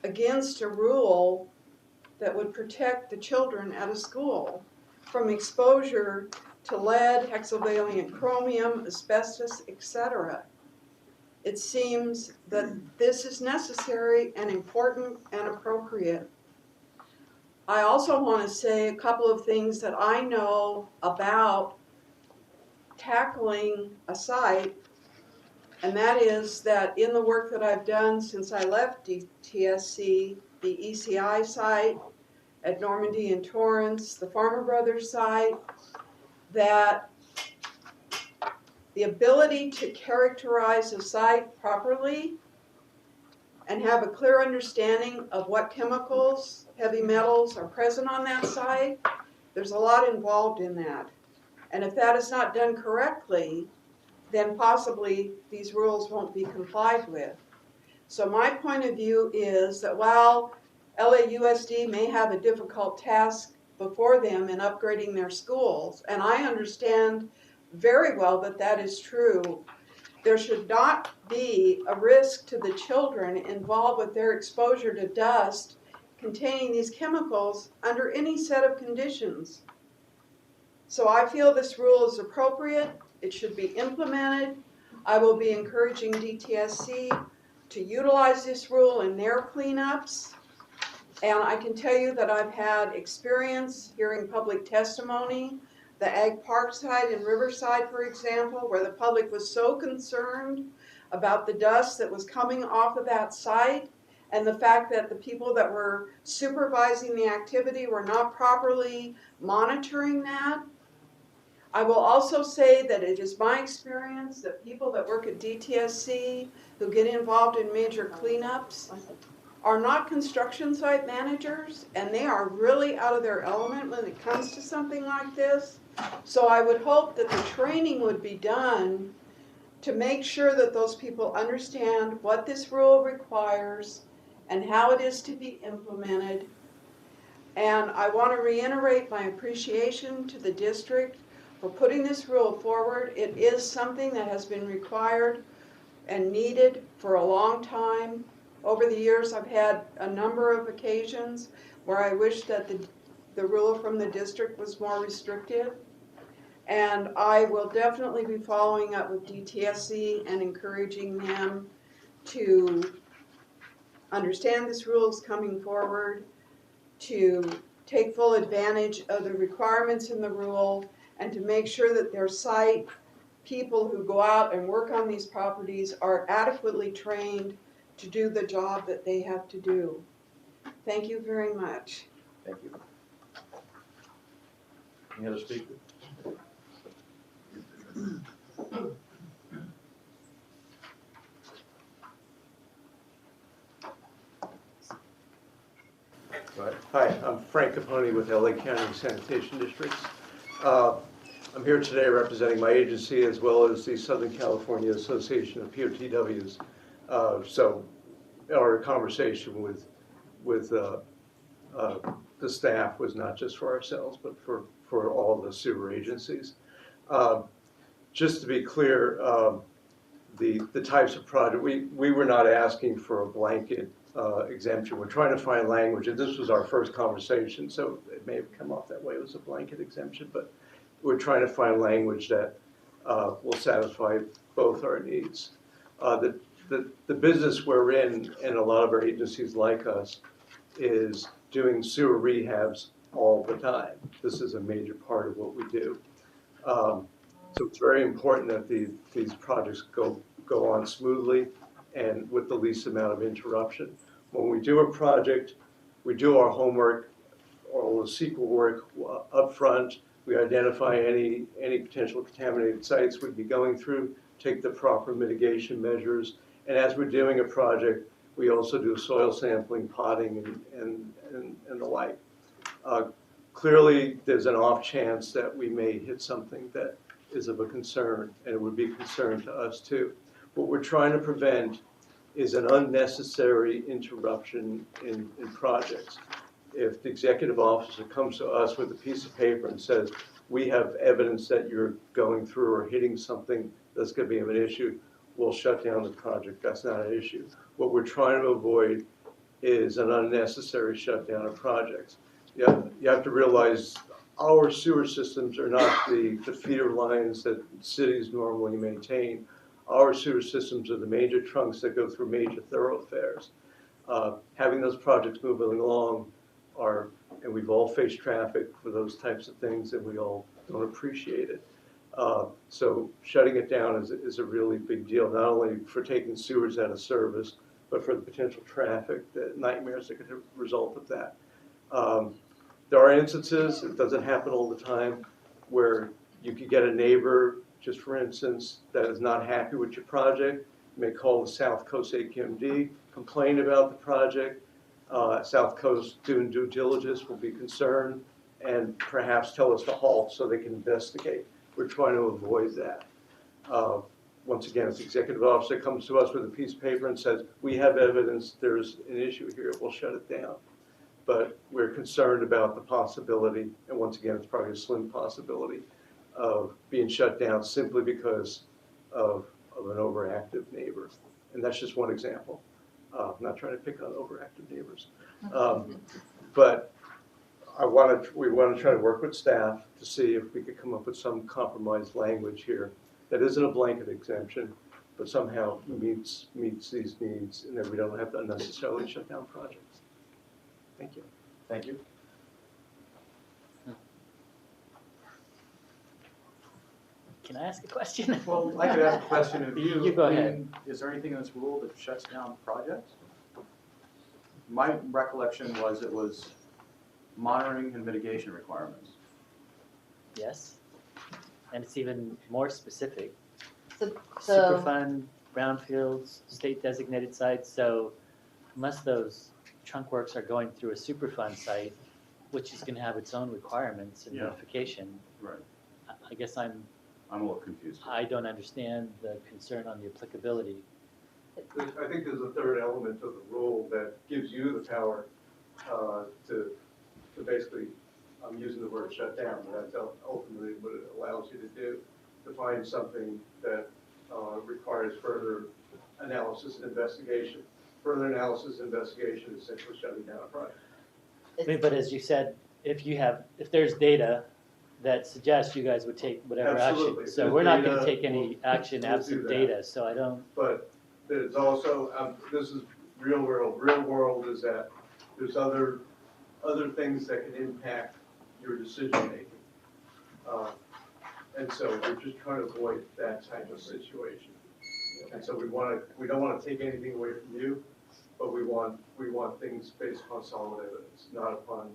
against a rule that would protect the children at a school from exposure to lead, hexavalent chromium, asbestos, etc. It seems that this is necessary and important and appropriate. I also want to say a couple of things that I know about tackling a site And that is that in the work that I've done since I left DTSC, the ECI site at Normandy and Torrance, the Farmer Brothers site, that the ability to characterize a site properly and have a clear understanding of what chemicals, heavy metals are present on that site, there's a lot involved in that. And if that is not done correctly, then possibly these rules won't be complied with. So my point of view is that while LAUSD may have a difficult task before them in upgrading their schools, and I understand very well that that is true, there should not be a risk to the children involved with their exposure to dust containing these chemicals under any set of conditions. So I feel this rule is appropriate. It should be implemented. I will be encouraging DTSC to utilize this rule in their cleanups. And I can tell you that I've had experience hearing public testimony, the Ag Park site in Riverside, for example, where the public was so concerned about the dust that was coming off of that site and the fact that the people that were supervising the activity were not properly monitoring that. I will also say that it is my experience that people that work at DTSC who get involved in major cleanups are not construction site managers, and they are really out of their element when it comes to something like this. So I would hope that the training would be done to make sure that those people understand what this rule requires and how it is to be implemented. And I want to reiterate my appreciation to the district for putting this rule forward. It is something that has been required and needed for a long time. Over the years, I've had a number of occasions where I wish that the rule from the district was more restrictive. And I will definitely be following up with DTSC and encouraging them to understand this rule is coming forward, to take full advantage of the requirements in the rule, and to make sure that their site people who go out and work on these properties are adequately trained to do the job that they have to do. Thank you very much. Thank you. Any other speakers? Hi, I'm Frank Capone with LA County Sanitation Districts. I'm here today representing my agency as well as the Southern California Association of POTWs. So our conversation with the staff was not just for ourselves, but for all the sewer agencies. Just to be clear, the types of project, we were not asking for a blanket exemption. We're trying to find language, and this was our first conversation, so it may have come off that way. It was a blanket exemption, but we're trying to find language that will satisfy both our needs. The business we're in, and a lot of our agencies like us, is doing sewer rehabs all the time. This is a major part of what we do. So it's very important that these projects go on smoothly and with the least amount of interruption. When we do a project, we do our homework, all the CEQA work up front. We identify any potential contaminated sites we'd be going through, take the proper mitigation measures, and as we're doing a project, we also do soil sampling, potting, and the like. Clearly, there's an off chance that we may hit something that is of a concern, and it would be a concern to us too. What we're trying to prevent is an unnecessary interruption in projects. If the executive officer comes to us with a piece of paper and says, we have evidence that you're going through or hitting something that's going to be of an issue, we'll shut down the project. That's not an issue. What we're trying to avoid is an unnecessary shutdown of projects. You have to realize our sewer systems are not the feeder lines that cities normally maintain. Our sewer systems are the major trunks that go through major thoroughfares. Having those projects moving along and we've all faced traffic for those types of things, and we all don't appreciate it. So shutting it down is a really big deal, not only for taking sewers out of service, but for the potential traffic, the nightmares that could result of that. There are instances, it doesn't happen all the time, where you could get a neighbor, just for instance, that is not happy with your project, may call the South Coast SCAQMD, complain about the project. South Coast doing due diligence will be concerned and perhaps tell us to halt so they can investigate. We're trying to avoid that. Once again, if the executive officer comes to us with a piece of paper and says, we have evidence there's an issue here, we'll shut it down. But we're concerned about the possibility, and once again, it's probably a slim possibility, of being shut down simply because of an overactive neighbor. And that's just one example. I'm not trying to pick on overactive neighbors. But we want to try to work with staff to see if we could come up with some compromised language here that isn't a blanket exemption, but somehow meets these needs, and that we don't have to unnecessarily shut down projects. Thank you. Thank you. Can I ask a question? Well, I could ask a question of you. You go I mean, ahead. Is there anything in this rule that shuts down projects? My recollection was it was monitoring and mitigation requirements. Yes, and it's even more specific. So, Superfund, brownfields, state designated sites, so unless those trunk works are going through a Superfund site, which is gonna have its own requirements and Yeah. notification, Right. I guess I'm a little confused. I don't understand the concern on the applicability. I think there's a third element of the rule that gives you the power to basically, I'm using the word shut down, but that's ultimately what it allows you to do, to find something that requires further analysis and investigation. Further analysis and investigation is essentially shutting down a project. I mean, but as you said, if there's data that suggests you guys would take whatever Absolutely. action. So There's we're not data, gonna take any action we'll do absent that. data, so I don't, But there's also, this is real world. Real world is that there's other things that can impact your decision making. And so we're just trying to avoid that type of situation. And so we don't want to take anything away from you, but we want things based upon solid evidence, not upon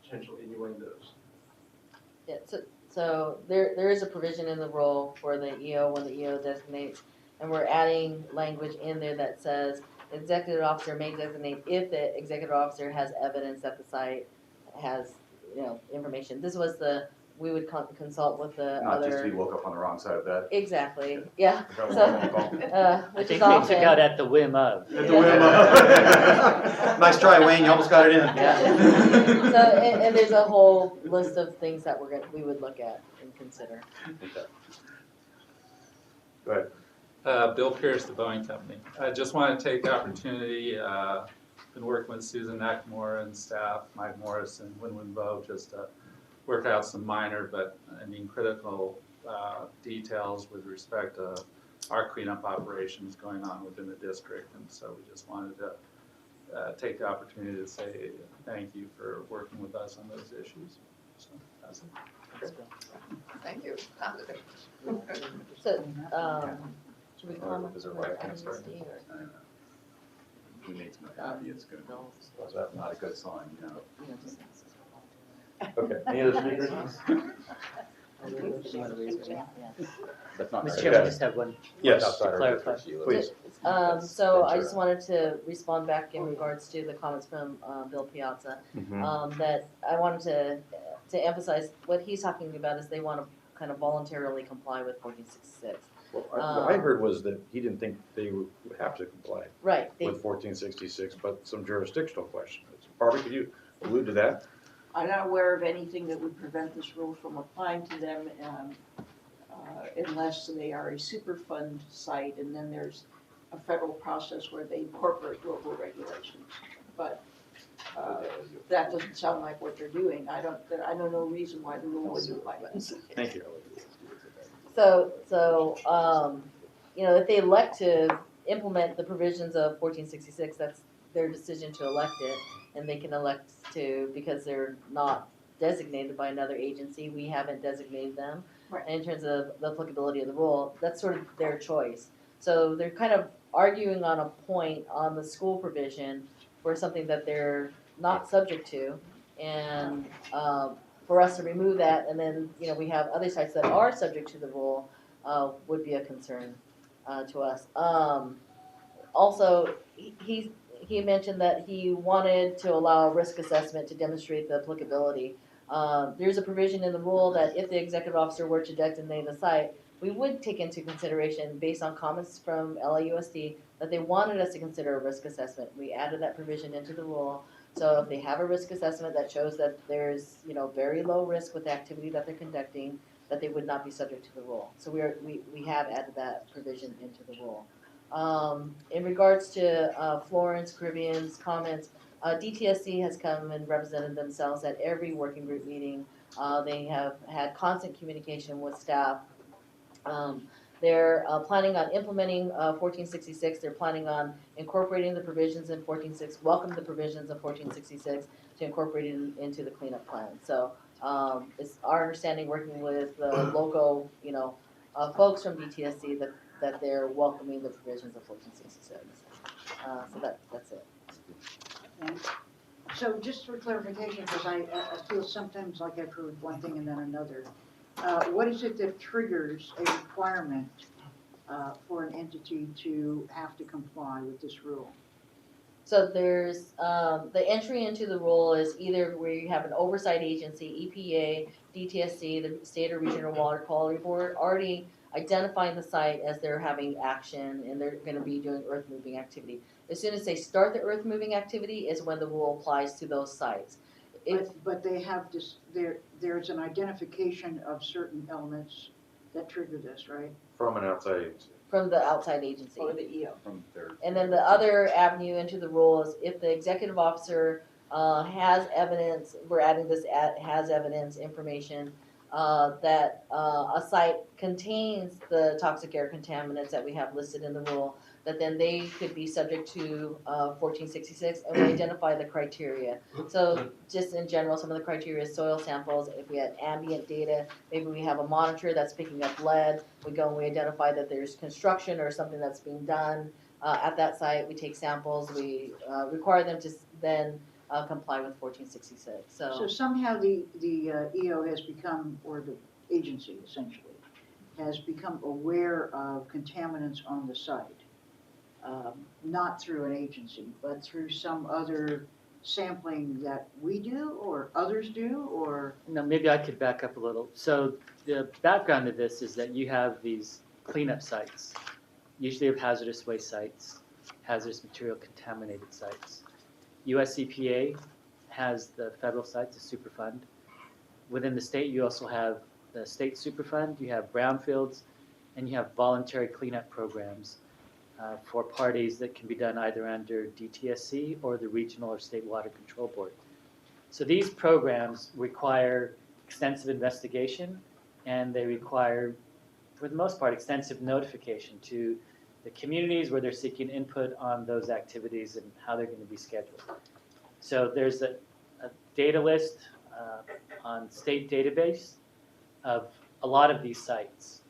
potential innuendos. yeah, so there is a provision in the rule for the EO when the EO designates, and we're adding language in there that says the executive officer may designate if the executive officer has evidence that the site has, information. This was we would consult with the Not other. just he woke up on the wrong side of bed. Exactly, yeah. Got So, one phone call. I which think is they often. took out at the whim of. At the whim of. Nice try, Wayne, you almost got it in. So, and there's a whole list of things that we would look at and consider. Go ahead. Bill Pierce, the Boeing Company. I just want to take the opportunity, been working with Susan Nakamura and staff, Mike Morris and Win-Win Bo, just to work out some minor, but critical details with respect to our cleanup operations going on within the district. And so we just wanted to take the opportunity to say thank you for working with us on those issues. So that's it. Thank you. So, should we comment? Is there a right answer? amnesty or- He makes me happy, it's good. That's not a good sign, just- Okay, any other speakers? That's not. Mr. Chairman, I just have one. Yes. To clarify. Please. So I just wanted to respond back in regards to the comments from Bill Piazza. That I wanted to emphasize what he's talking about is they want to kind of voluntarily comply with 1466. Well, what I heard was that he didn't think they would have to comply Right. with 1466, but some jurisdictional questions. Barbara, could you allude to that? I'm not aware of anything that would prevent this rule from applying to them unless they are a Superfund site, and then there's a federal process where they incorporate local regulations. But that doesn't sound like what they're doing. I don't know reason why the rule wouldn't apply to them. Thank you. So if they elect to implement the provisions of 1466, that's their decision to elect it, and they can elect to, because they're not designated by another agency, we haven't designated them, And in terms of the applicability of the rule, that's sort of their choice. So they're kind of arguing on a point on the school provision for something that they're not subject to. And for us to remove that, and then, you know, we have other sites that are subject to the rule, would be a concern to us. Also, he mentioned that he wanted to allow risk assessment to demonstrate the applicability. There's a provision in the rule that if the executive officer were to designate a site, we would take into consideration, based on comments from LAUSD, that they wanted us to consider a risk assessment. We added that provision into the rule. So if they have a risk assessment that shows that there's, you know, very low risk with the activity that they're conducting, that they would not be subject to the rule. So we have added that provision into the rule. In regards to Florence Caribbean's comments, DTSC has come and represented themselves at every working group meeting. They have had constant communication with staff. They're planning on implementing 1466. They're planning on incorporating the provisions in 1466, welcome the provisions of 1466 to incorporate it into the cleanup plan. So it's our understanding, working with the local, you know, folks from DTSC, that they're welcoming the provisions of 1466. So that's it. And so just for clarification, because I feel sometimes like I've heard one thing and then another. What is it that triggers a requirement for an entity to have to comply with this rule? So there's the entry into the rule is either where you have an oversight agency, EPA, DTSC, the State or Regional Water Quality Board, already identifying the site as they're having action and they're going to be doing earth moving activity. As soon as they start the earth moving activity is when the rule applies to those sites. But they have this, there's an identification of certain elements that trigger this, right? From an outside agency. From the outside agency. Or the EO. From their. And then the other avenue into the rule is if the executive officer has evidence, we're adding this has evidence information, that a site contains the toxic air contaminants that we have listed in the rule, that then they could be subject to 1466, and we identify the criteria. So just in general, some of the criteria is soil samples. If we had ambient data, maybe we have a monitor that's picking up lead, we go and we identify that there's construction or something that's being done at that site, we take samples, we require them to then comply with 1466. So somehow the EO has become, or the agency essentially, has become aware of contaminants on the site. Not through an agency, but through some other sampling that we do or others do, or? No, maybe I could back up a little. So the background of this is that you have these cleanup sites, usually of hazardous waste sites, hazardous material contaminated sites. US EPA has the federal sites, the Superfund. Within the state, you also have the state Superfund, you have brownfields, and you have voluntary cleanup programs for parties that can be done either under DTSC or the Regional or State Water Control Board. So these programs require extensive investigation, and they require, for the most part, extensive notification to the communities where they're seeking input on those activities and how they're going to be scheduled. So there's a data list on state database of a lot of these sites.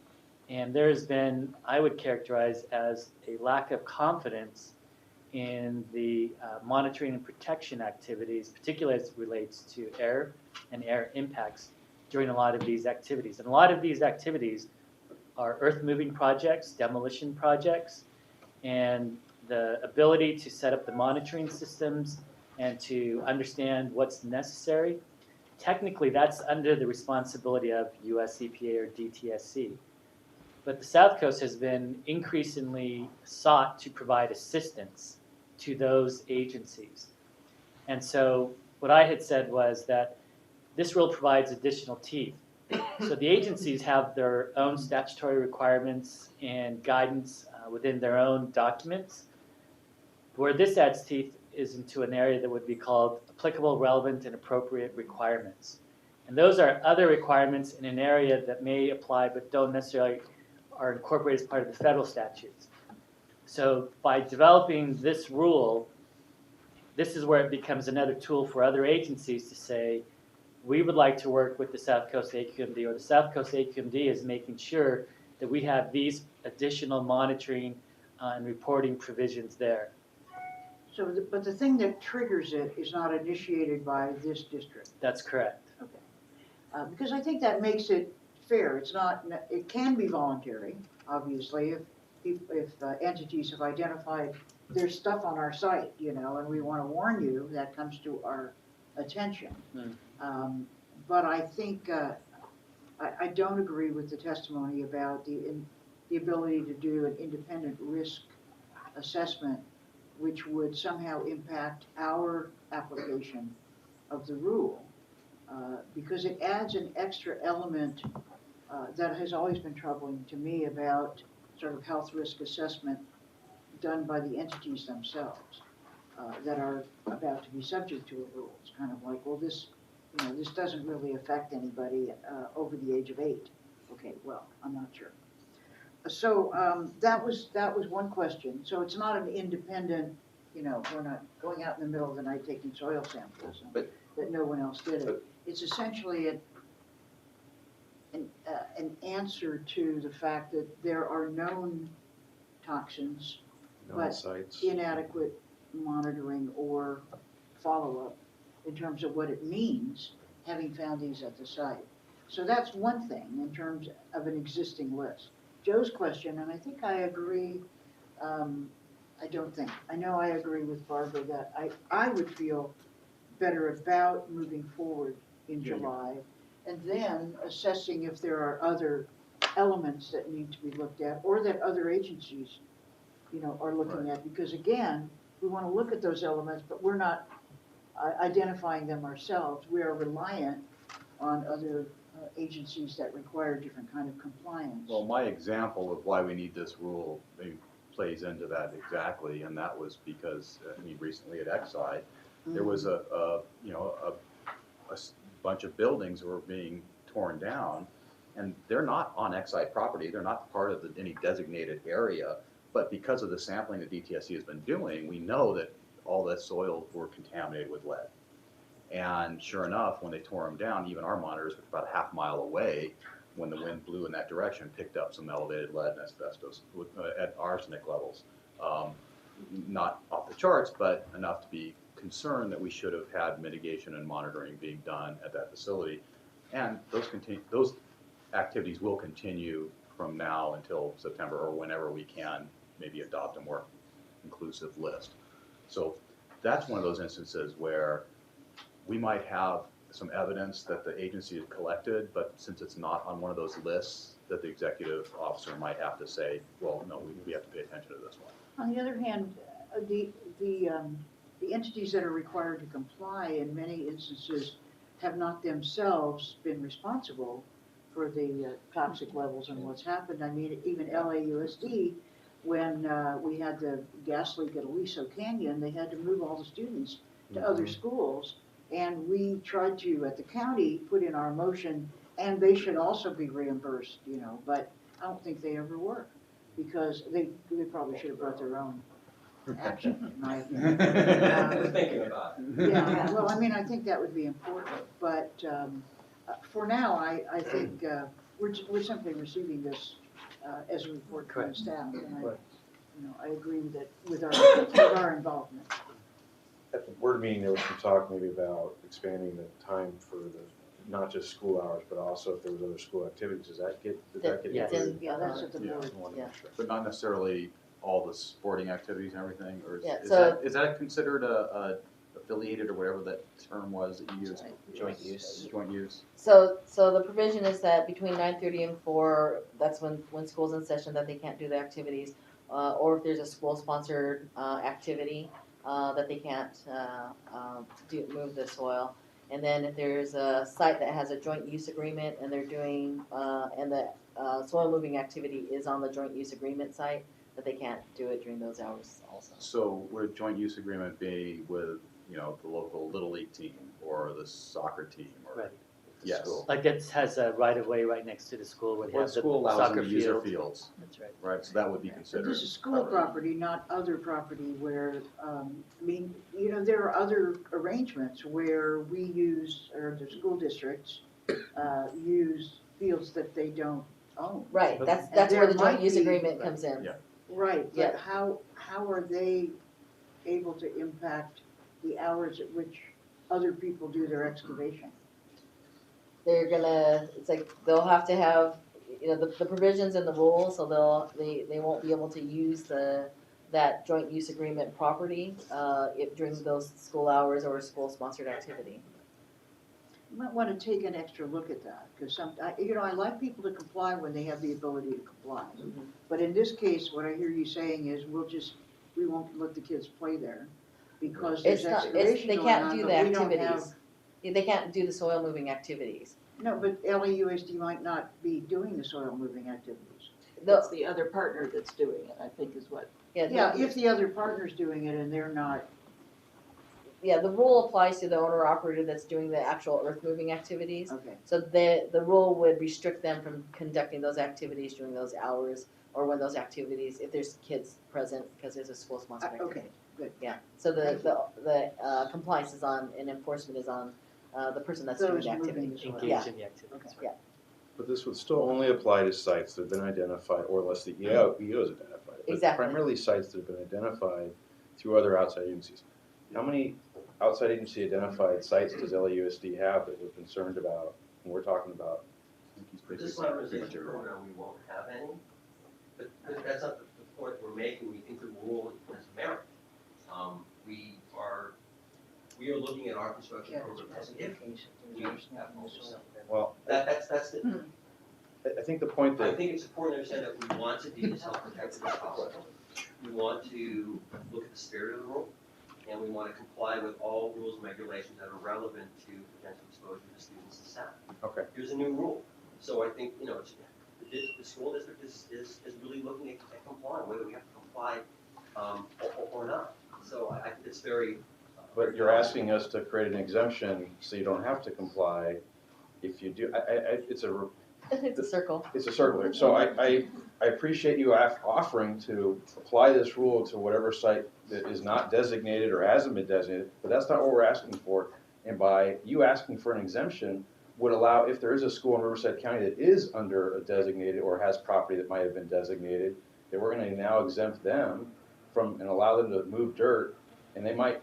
And there's been, I would characterize as a lack of confidence in the monitoring and protection activities, particularly as it relates to air and air impacts during a lot of these activities. And a lot of these activities are earth-moving projects, demolition projects, and the ability to set up the monitoring systems and to understand what's necessary. Technically, that's under the responsibility of US EPA or DTSC. But the South Coast has been increasingly sought to provide assistance to those agencies. And so what I had said was that this rule provides additional teeth. So the agencies have their own statutory requirements and guidance within their own documents. Where this adds teeth is into an area that would be called applicable, relevant, and appropriate requirements. And those are other requirements in an area that may apply but don't necessarily are incorporated as part of the federal statutes. So by developing this rule, this is where it becomes another tool for other agencies to say, we would like to work with the South Coast AQMD, or the South Coast AQMD is making sure that we have these additional monitoring and reporting provisions there. So, but the thing that triggers it is not initiated by this district. That's correct. Okay. Because I think that makes it fair. It's not, it can be voluntary, obviously, if entities have identified there's stuff on our site, you know, and we want to warn you, that comes to our attention. But I think, I don't agree with the testimony about the ability to do an independent risk assessment, which would somehow impact our application of the rule, because it adds an extra element that has always been troubling to me about sort of health risk assessment done by the entities themselves that are about to be subject to a rule. It's kind of like, well, this, you know, this doesn't really affect anybody over the age of 8. Okay, well, I'm not sure. So that was one question. So it's not an independent, you know, we're not going out in the middle of the night taking soil samples, but that no one else did it. It's essentially an answer to the fact that there are known toxins, but inadequate monitoring or follow-up in terms of what it means, having found these at the site. So that's one thing in terms of an existing list. Joe's question, and I think I agree, I know I agree with Barbara that I would feel better about moving forward in July, and then assessing if there are other elements that need to be looked at, or that other agencies, you know, are looking at. Because again, we want to look at those elements, but we're not identifying them ourselves. We are reliant on other agencies that require different kind of compliance. Well, my example of why we need this rule plays into that exactly, and that was because, I mean, recently at Exide, there was a bunch of buildings that were being torn down, and they're not on Exide property, they're not part of any designated area, but because of the sampling that DTSC has been doing, we know that all that soil were contaminated with lead. And sure enough, when they tore them down, even our monitors, about a half mile away, when the wind blew in that direction, picked up some elevated lead and asbestos at arsenic levels. Not off the charts, but enough to be concerned that we should have had mitigation and monitoring being done at that facility. And those activities will continue from now until September, or whenever we can maybe adopt a more inclusive list. So that's one of those instances where we might have some evidence that the agency has collected, but since it's not on one of those lists, that the executive officer might have to say, well, no, we have to pay attention to this one. On the other hand, the entities that are required to comply in many instances have not themselves been responsible for the toxic levels and what's happened. I mean, even LAUSD, when we had the gas leak at Aliso Canyon, they had to move all the students to other schools. And we tried to, at the county, put in our motion, and they should also be reimbursed, you know, but I don't think they ever were, because they probably should have brought their own action, in my opinion. We're thinking about it. Yeah, well, I mean, I think that would be important, but for now, I think we're simply receiving this as a report from the staff, and I agree with it, with our involvement. At the board meeting, there was some talk maybe about expanding the time for not just school hours, but also if there was other school activities. Did that get included? Yeah, that's at the board. But not necessarily all the sporting activities and everything, or is that considered a affiliated, or whatever that term was that you used? Joint use. Joint use. So the provision is that between 9:30 and 4, that's when school's in session, that they can't do the activities, or if there's a school-sponsored activity, that they can't move the soil. And then if there's a site that has a joint use agreement and they're doing, and the soil moving activity is on the joint use agreement site, that they can't do it during those hours also. So would a joint use agreement be with, you know, the local Little League team or the soccer team? Or, the Yes. school. Like it has a right of way right next to the school where they Or the have the school allows soccer them to use their field. fields, That's right. right, so that would be But considered. this is school property, not other property where, I mean, you know, there are other arrangements where we use, or the school districts, use fields that they don't own. Right, And that's where there the joint might use be- agreement comes in. Yeah. Right, Yeah. but how are they able to impact the hours at which other people do their excavation? They're gonna, it's like, they'll have to have, you know, the provisions in the rules, so they won't be able to use that joint use agreement property, if during those school hours or school-sponsored activity. You might want to take an extra look at that, because you know, I like people to comply when they have the ability to comply. But in this case, what I hear you saying is, we won't let the kids play there, because there's It's not, excavation they going can't on, do but the we don't have. activities. They can't do the soil moving activities. No, but LAUSD might not be doing the soil moving activities. It's the other partner that's doing it, I think is what. Yeah, if the other partner's doing it and they're not. Yeah, the rule applies to the owner operator that's doing the actual earth moving activities. Okay. So the rule would restrict them from conducting those activities during those hours or when those activities, if there's kids present, because there's a school sponsored activity. Okay, good. Yeah, so the compliance is on and enforcement is on the person that's doing Those the moving activity. the soil. Yeah. Engage in the activities. Yeah. But this would still only apply to sites that have been identified, or unless the EO is identified. But Exactly. primarily sites that have been identified through other outside agencies. How many outside agency identified sites does LAUSD have that we're concerned about when we're talking about? This modernization program, we won't have any, but that's not the point we're making. We think the rule has merit. We are looking at our construction program as if we have oversight. Well, That's the, I think the point I that, think it's important to understand that we want to be as self-protective as possible. We want to look at the spirit of the rule, and we want to comply with all rules and regulations that are relevant to potential exposure to students and staff. okay, Here's a new rule. So I think, the school district is really looking at complying, whether we have to comply or not. So I think it's very. but you're asking us to create an exemption so you don't have to comply if you do, it's It's a circle. It's a circle. So I appreciate you offering to apply this rule to whatever site that is not designated or hasn't been designated, but that's not what we're asking for. And by you asking for an exemption would allow, if there is a school in Riverside County that is under a designated or has property that might have been designated, that we're gonna now exempt them from and allow them to move dirt, and they might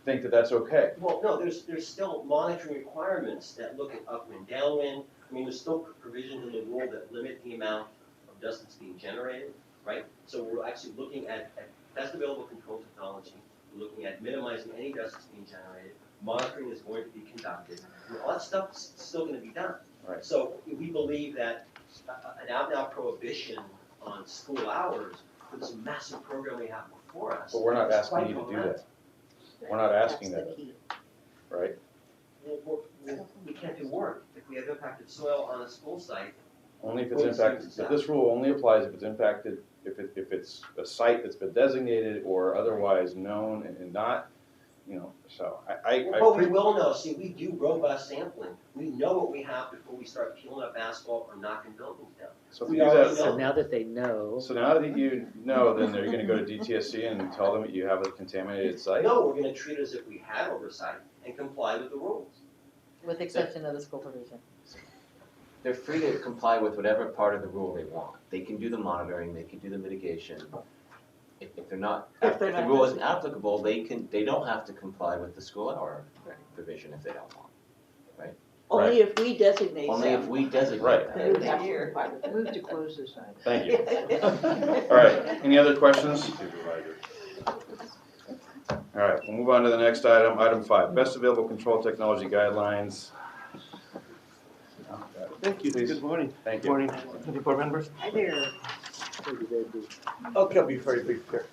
think that that's okay. Well, no, there's still monitoring requirements that look at upwind, downwind. I mean, there's still provisions in the rule that limit the amount of dust that's being generated, right? So we're actually looking at best available control technology. We're looking at minimizing any dust that's being generated. Monitoring is going to be conducted. I mean, all that stuff's still going to be done. Right. So we believe that an out-and-out prohibition on school hours for this massive program we have before us. But we're not is asking quite you to do problematic. that. We're not asking that, right? We can't do work if we have impacted soil on a school site. Only if it's impacted, but this rule only applies if it's impacted, if it's a site that's been designated or otherwise known and not, so Well, we will know. See, we do robust sampling. We know what we have before we start peeling up asphalt or knocking buildings down. So We do that- already So know. now that they know. So now that you know, then you're gonna go to DTSC and tell them that you have a contaminated site? No, we're gonna treat it as if we had oversight and comply with the rules. With exception of the school provision. They're free to comply with whatever part of the rule they want. They can do the monitoring, they can do the mitigation. If the rule isn't applicable, they don't have to comply with the school hour provision if they don't want, right? Only if we designate them. Only if we designate Right. them. They have to comply with them. Move to close this item. Thank you. All right, any other questions? All right, we'll move on to the next item, item 5, best available control technology guidelines. Thank you. Please. Good morning. Thank Good you. morning, board members. Hi there. Okay, I'll be very brief here.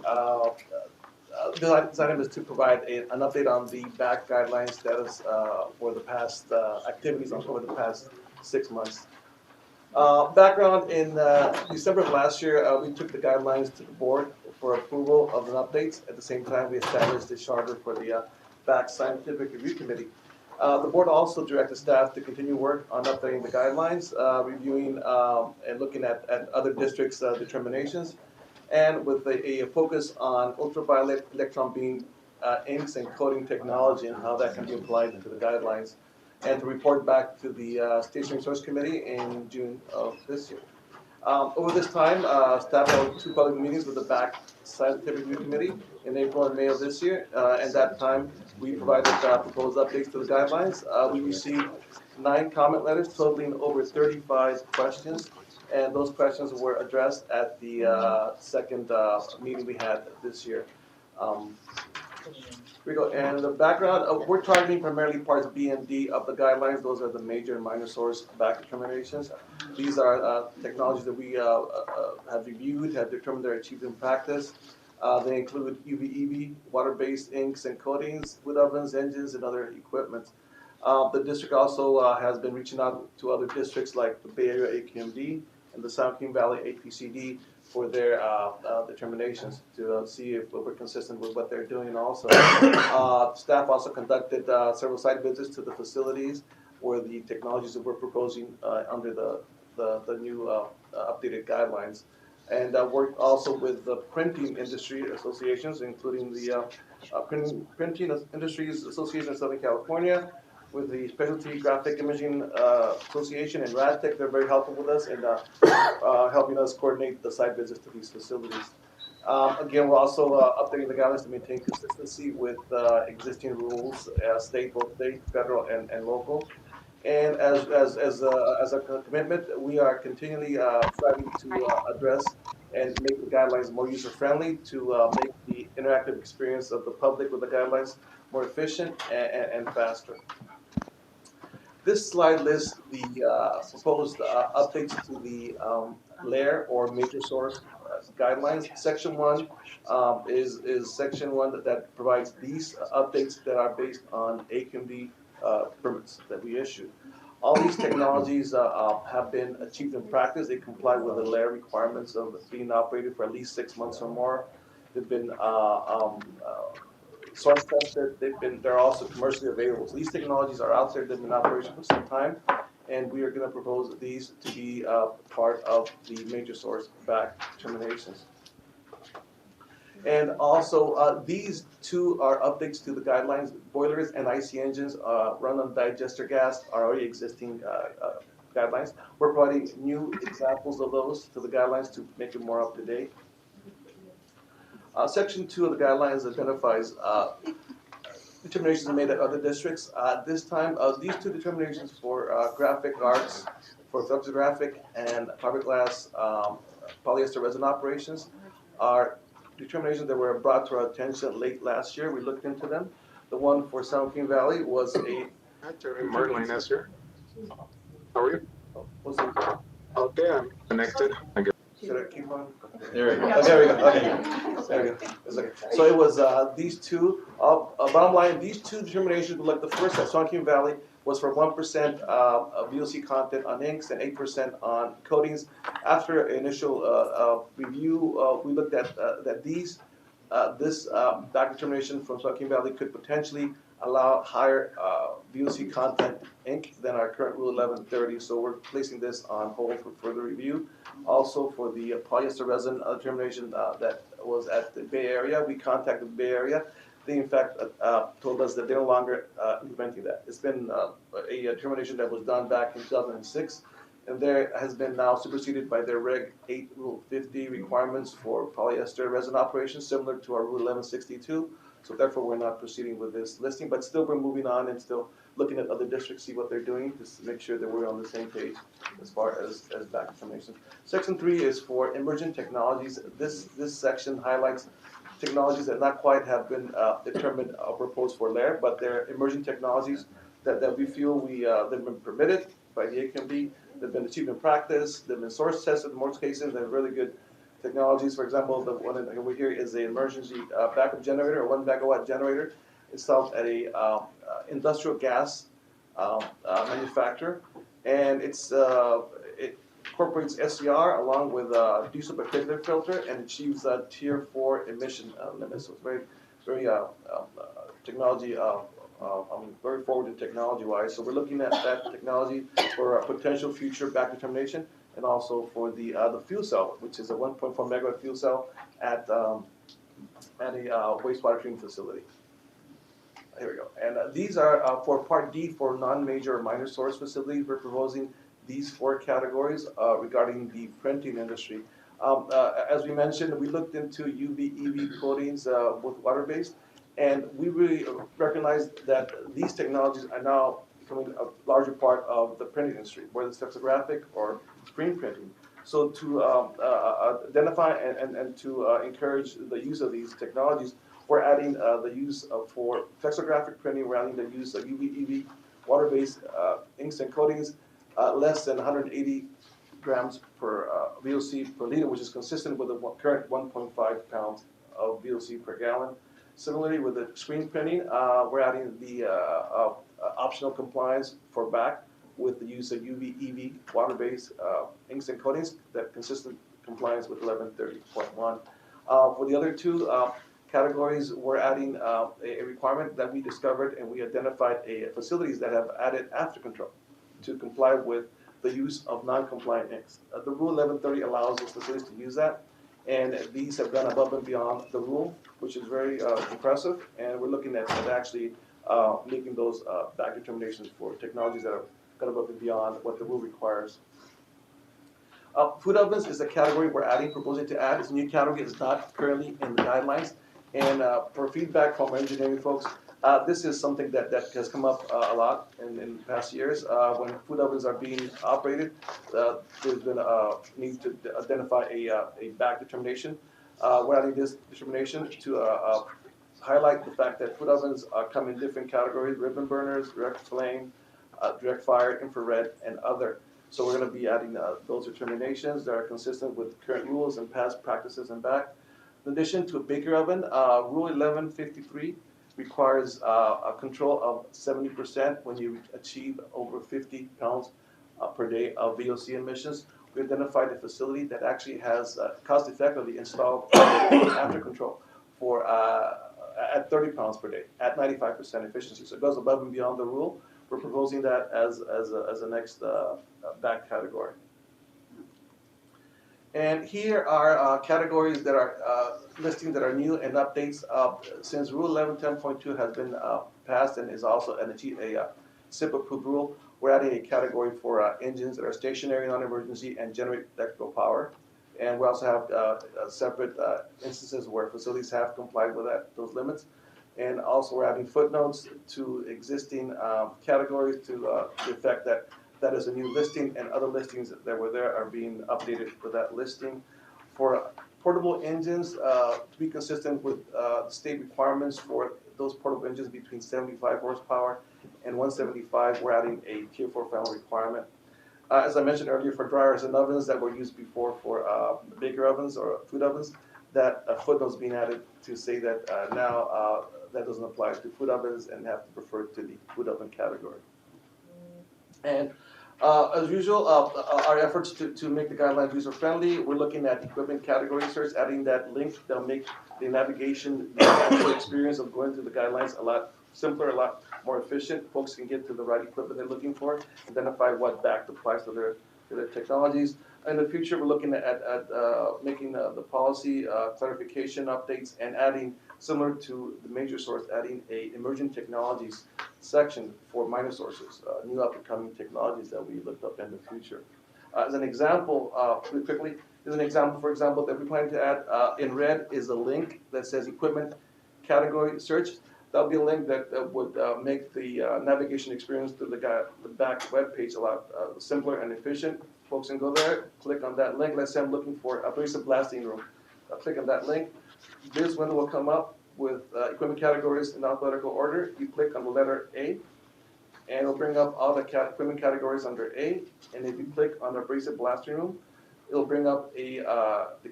This item is to provide an update on the back guideline status for the past activities over the past 6 months. Background, in December of last year, we took the guidelines to the board for approval of an update. At the same time, we established a charter for the back scientific review committee. The board also directed staff to continue work on updating the guidelines, reviewing and looking at other districts' determinations, and with a focus on ultraviolet electron beam inks and coating technology and how that can be applied into the guidelines, and to report back to the Stationary Source Committee in June of this year. Over this time, staff held 2 public meetings with the BAC Scientific Review Committee in April and May of this year. And that time, we provided proposed updates to the guidelines. We received 9 comment letters totaling over 35 questions. And those questions were addressed at the second meeting we had this year. Here we go. And the background, we're targeting primarily parts B and D of the guidelines. Those are the major and minor source back determinations. These are technologies that we have reviewed, have determined they're achieved in practice. They include UV-EV, water-based inks and coatings, wood ovens, engines, and other equipment. The district also has been reaching out to other districts like the Bay Area AQMD and the San Joaquin Valley APCD for their determinations to see if we're consistent with what they're doing also. Staff also conducted several site visits to the facilities where the technologies that we're proposing under the new updated guidelines. And worked also with the printing industry associations, including the Printing Industries Association of Southern California, with the Specialty Graphic Imaging Association and RadTech. They're very helpful with us and helping us coordinate the site visits to these facilities. Again, we're also updating the guidelines to maintain consistency with existing rules, both state, federal, and local. And as a commitment, we are continually striving to address and make the guidelines more user-friendly, to make the interactive experience of the public with the guidelines more efficient and faster. This slide lists the proposed updates to the LAIR or major source guidelines. Section 1 is section 1 that provides these updates that are based on AQMD permits that we issued. All these technologies have been achieved in practice. They comply with the LAIR requirements of being operated for at least 6 months or more. They've been source tested. They're also commercially available. So these technologies are out there. They've been in operation for some time, and we are going to propose these to be part of the major source back determinations. And also, these 2 are updates to the guidelines. Boilers and IC engines run on digester gas are already existing guidelines. We're providing new examples of those to the guidelines to make it more up to date. Section 2 of the guidelines identifies determinations made at other districts. This time, these 2 determinations for graphic arts, for flexographic and fiberglass polyester resin operations are determinations that were brought to our attention late last year. We looked into them. The one for San Joaquin Valley was a... Marlene is here. How are you? What's it? Okay, I'm connected. Should I keep on? There we go. Oh, there we go. Okay. There we go. It's okay. So it was these 2. Bottom line, these 2 determinations, like the first at San Joaquin Valley, was for 1% of VOC content on inks and 8% on coatings. After initial review, we looked at that this back determination from San Joaquin Valley could potentially allow higher VOC content ink than our current Rule 1130. So we're placing this on hold for further review. Also for the polyester resin determination that was at the Bay Area, we contacted the Bay Area. They in fact told us that they're no longer implementing that. It's been a determination that was done back in 2006, and there has been now superseded by their Reg 8 Rule 50 requirements for polyester resin operations, similar to our Rule 1162. So therefore, we're not proceeding with this listing, but still we're moving on and still looking at other districts, see what they're doing, just to make sure that we're on the same page as far as back determination. Section 3 is for emerging technologies. This section highlights technologies that not quite have been determined or proposed for LAIR, but they're emerging technologies that we feel they've been permitted by the AQMD, they've been achieved in practice, they've been source tested in most cases, they're really good technologies. For example, the one over here is an emergency backup generator, a 1 megawatt generator installed at a industrial gas manufacturer, and it incorporates SCR along with a diesel particulate filter and achieves a Tier 4 emission limit. So it's very technology I'm very forward in technology-wise, so we're looking at that technology for a potential future back determination, and also for the fuel cell, which is a 1.4 megawatt fuel cell at a wastewater treatment facility. Here we go. And these are for Part D for non-major or minor source facilities. We're proposing these 4 categories regarding the printing industry. As we mentioned, we looked into UV, EV coatings with water-based, and we really recognized that these technologies are now becoming a larger part of the printing industry, whether it's flexographic or screen printing. So to identify and to encourage the use of these technologies, we're adding the use of, for flexographic printing, we're adding the use of UV, EV, water-based inks and coatings, less than 180 grams per VOC per liter, which is consistent with the current 1.5 pounds of VOC per gallon. Similarly, with the screen printing, we're adding the optional compliance for back with the use of UV, EV, water-based inks and coatings that consistent compliance with 1130.1. For the other 2 categories, we're adding a requirement that we discovered, and we identified facilities that have added after control to comply with the use of non-compliant inks. The Rule 1130 allows those facilities to use that, and these have gone above and beyond the rule, which is very impressive, and we're looking at actually making those back determinations for technologies that have gone above and beyond what the rule requires. Food ovens is a category we're proposing to add. It's a new category. It's not currently in the guidelines. And for feedback from our engineering folks, this is something that has come up a lot in past years. When food ovens are being operated, there's been a need to identify a back determination. We're adding this determination to highlight the fact that food ovens come in different categories: ribbon burners, direct flame, direct fire, infrared, and other. So we're going to be adding those determinations that are consistent with current rules and past practices and back. In addition to a baker oven, Rule 1153 requires a control of 70% when you achieve over 50 pounds per day of VOC emissions. We identified a facility that actually has cost-effectively installed after control for at 30 pounds per day at 95% efficiency. So it goes above and beyond the rule. We're proposing that as a next back category. And here are categories that are listing that are new and updates. Since Rule 1110.2 has been passed and is also a SIP approved rule, we're adding a category for engines that are stationary, non-emergency, and generate electrical power. And we also have separate instances where facilities have complied with those limits. And also we're adding footnotes to existing categories to the effect that that is a new listing, and other listings that were there are being updated for that listing. For portable engines, to be consistent with state requirements for those portable engines between 75 horsepower and 175, we're adding a Tier 4 final requirement. As I mentioned earlier, for dryers and ovens that were used before for baker ovens or food ovens, that footnote is being added to say that now that doesn't apply to food ovens and have to refer to the food oven category. And as usual, our efforts to make the guidelines user-friendly, we're looking at equipment category search, adding that link that'll make the navigation, the actual experience of going through the guidelines a lot simpler, a lot more efficient. Folks can get to the right equipment they're looking for, identify what back applies to their technologies. In the future, we're looking at making the policy clarification updates and adding, similar to the major source, adding a emerging technologies section for minor sources, new up-and-coming technologies that we looked up in the future. As an example, really quickly, here's an example, for example, that we plan to add in red is a link that says equipment category search. That'll be a link that would make the navigation experience through the back web page a lot simpler and efficient. Folks can go there, click on that link. Let's say I'm looking for a abrasive blasting room. I'll click on that link. This window will come up with equipment categories in alphabetical order. You click on the letter A, and it'll bring up all the equipment categories under A. And if you click on the abrasive blasting room, it'll bring up the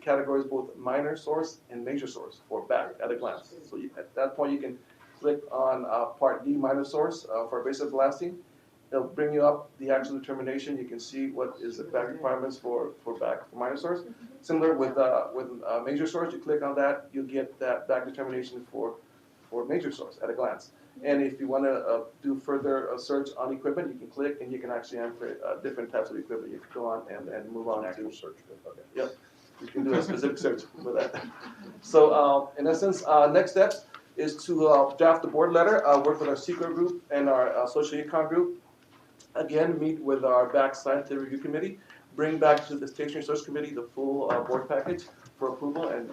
categories, both minor source and major source, for back at a glance. So at that point, you can click on Part D, minor source, for abrasive blasting. It'll bring you up the actual determination. You can see what is the back requirements for back for minor source. Similar with major source, you click on that, you'll get that back determination for for major source at a glance. And if you want to do further search on equipment, you can click and you can actually enter different types of equipment. You can go on and move on to search. Okay. Yep, you can do a specific search for that. So in essence, next steps is to draft the board letter, work with our secret group and our social econ group. Again, meet with our back scientific review committee, bring back to the stationary source committee the full board package for approval, and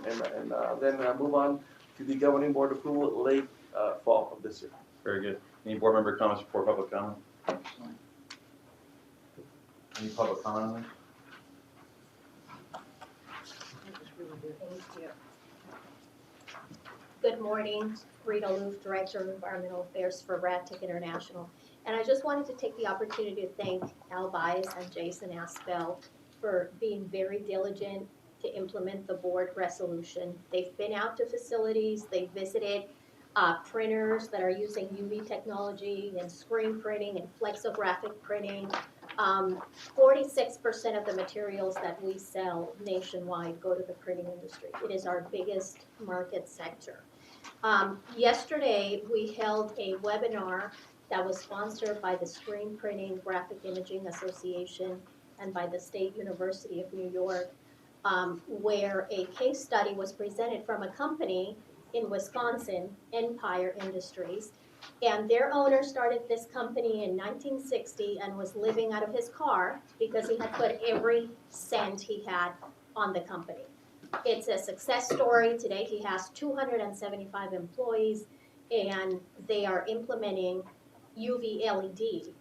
then move on to the governing board approval late fall of this year. Very good. Any board member comments before public comment? Any public comment on this? Thank you. Good morning, Rita Loof, Director of Environmental Affairs for RADTIC International. And I just wanted to take the opportunity to thank Al Bias and Jason Aspel for being very diligent to implement the board resolution. They've been out to facilities, they've visited printers that are using UV technology and screen printing and flexographic printing. 46% of the materials that we sell nationwide go to the printing industry. It is our biggest market sector. Yesterday, we held a webinar that was sponsored by the Screen Printing Graphic Imaging Association and by the State University of New York, where a case study was presented from a company in Wisconsin, Empire Industries, and their owner started this company in 1960 and was living out of his car because he had put every cent he had on the company. It's a success story. Today he has 275 employees and they are implementing UV LED,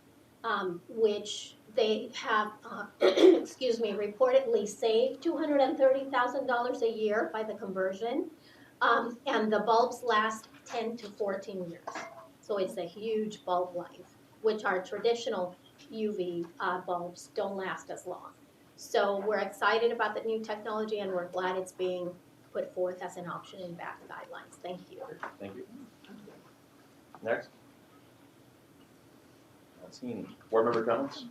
which they have, excuse me, reportedly saved $230,000 a year by the conversion. And the bulbs last 10 to 14 years. So it's a huge bulb life, which our traditional UV bulbs don't last as long. So we're excited about the new technology and we're glad it's being put forth as an option in BAC guidelines. Thank you. Thank you. Next. Not seen. Board member comments?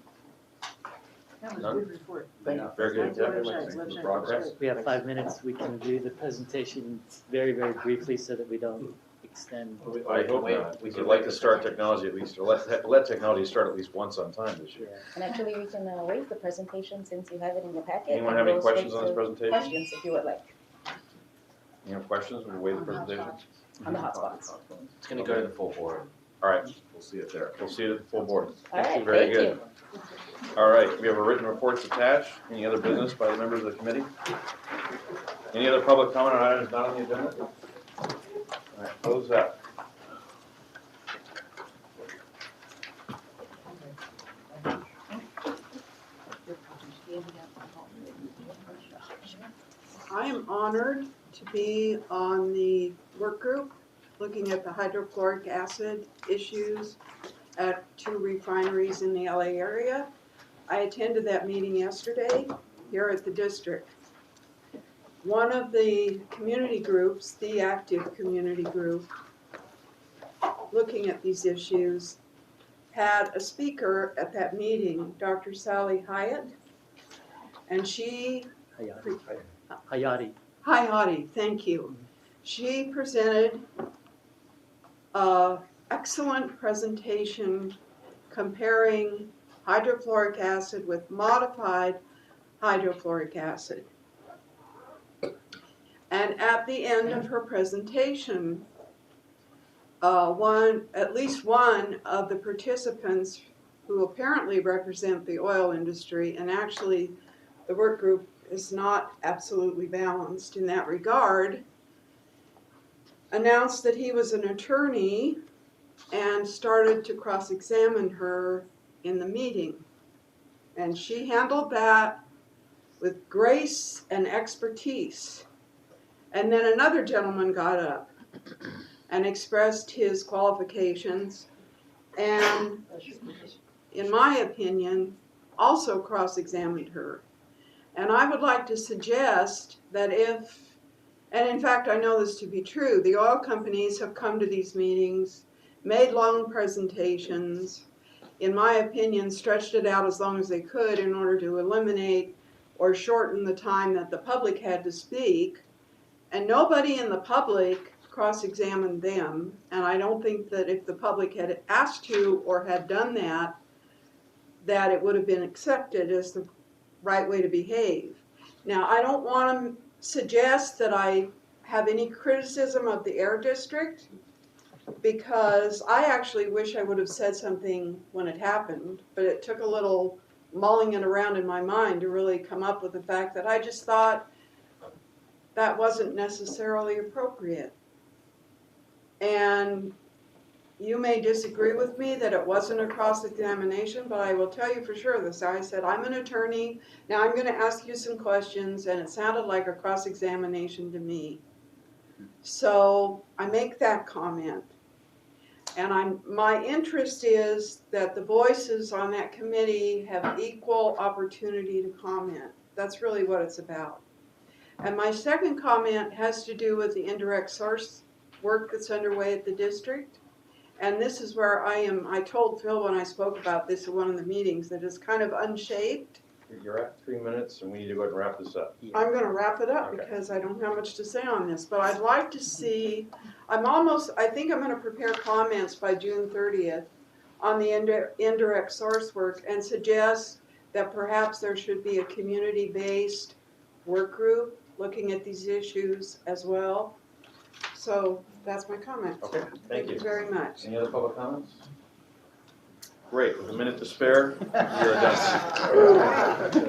That was a None? good report. Thank you. Very good. Website, Progress. We have 5 minutes. We can do the presentation very, very briefly so that we don't extend. I hope not. We'd like to start technology at least, or let technology start at least once on time this year. And actually, we can waive the presentation since you have it in the packet. Anyone and have any go straight questions on this to presentation? Questions, if you would like, Any questions? We'll wait the presentation. on the hotspots. It's gonna go to the full board. All right. We'll see it there. We'll see it at the full board. All right, Very thank good. you. All right, we have a written reports attached. Any other business by the members of the committee? Any other public comment on items not on the agenda? All right, close that. I am honored to be on the work group looking at the hydrochloric acid issues at 2 refineries in the LA area. I attended that meeting yesterday here at the district. One of the community groups, the active community group, looking at these issues, had a speaker at that meeting, Dr. Sally Hyatt, and she Hayati, thank you. She presented an excellent presentation comparing hydrofluoric acid with modified hydrofluoric acid. And at the end of her presentation, at least one of the participants who apparently represent the oil industry, and actually the work group is not absolutely balanced in that regard, announced that he was an attorney and started to cross-examine her in the meeting. And she handled that with grace and expertise. And then another gentleman got up and expressed his qualifications and, in my opinion, also cross-examined her. And I would like to suggest that if, and in fact I know this to be true, the oil companies have come to these meetings, made long presentations, in my opinion stretched it out as long as they could in order to eliminate or shorten the time that the public had to speak, and nobody in the public cross-examine them, and I don't think that if the public had asked to or had done that, that it would have been accepted as the right way to behave. Now, I don't want to suggest that I have any criticism of the Air District, because I actually wish I would have said something when it happened, but it took a little mulling it around in my mind to really come up with the fact that I just thought that wasn't necessarily appropriate. And you may disagree with me that it wasn't a cross-examination, but I will tell you for sure this. I said, I'm an attorney, now I'm going to ask you some questions, and it sounded like a cross-examination to me. So I make that comment. And my interest is that the voices on that committee have equal opportunity to comment. That's really what it's about. And my second comment has to do with the indirect source work that's underway at the district. And this is where I told Phil when I spoke about this at one of the meetings that it's kind of unshaped. You're at 3 minutes and we need to go ahead and wrap this up. I'm going to wrap it up Okay. because I don't have much to say on this, but I'd like to see, I think I'm going to prepare comments by June 30th on the indirect source work and suggest that perhaps there should be a community-based work group looking at these issues as well. So that's my comment. Okay, thank you. Very much. Any other public comments? Great, with a minute to spare, we are done.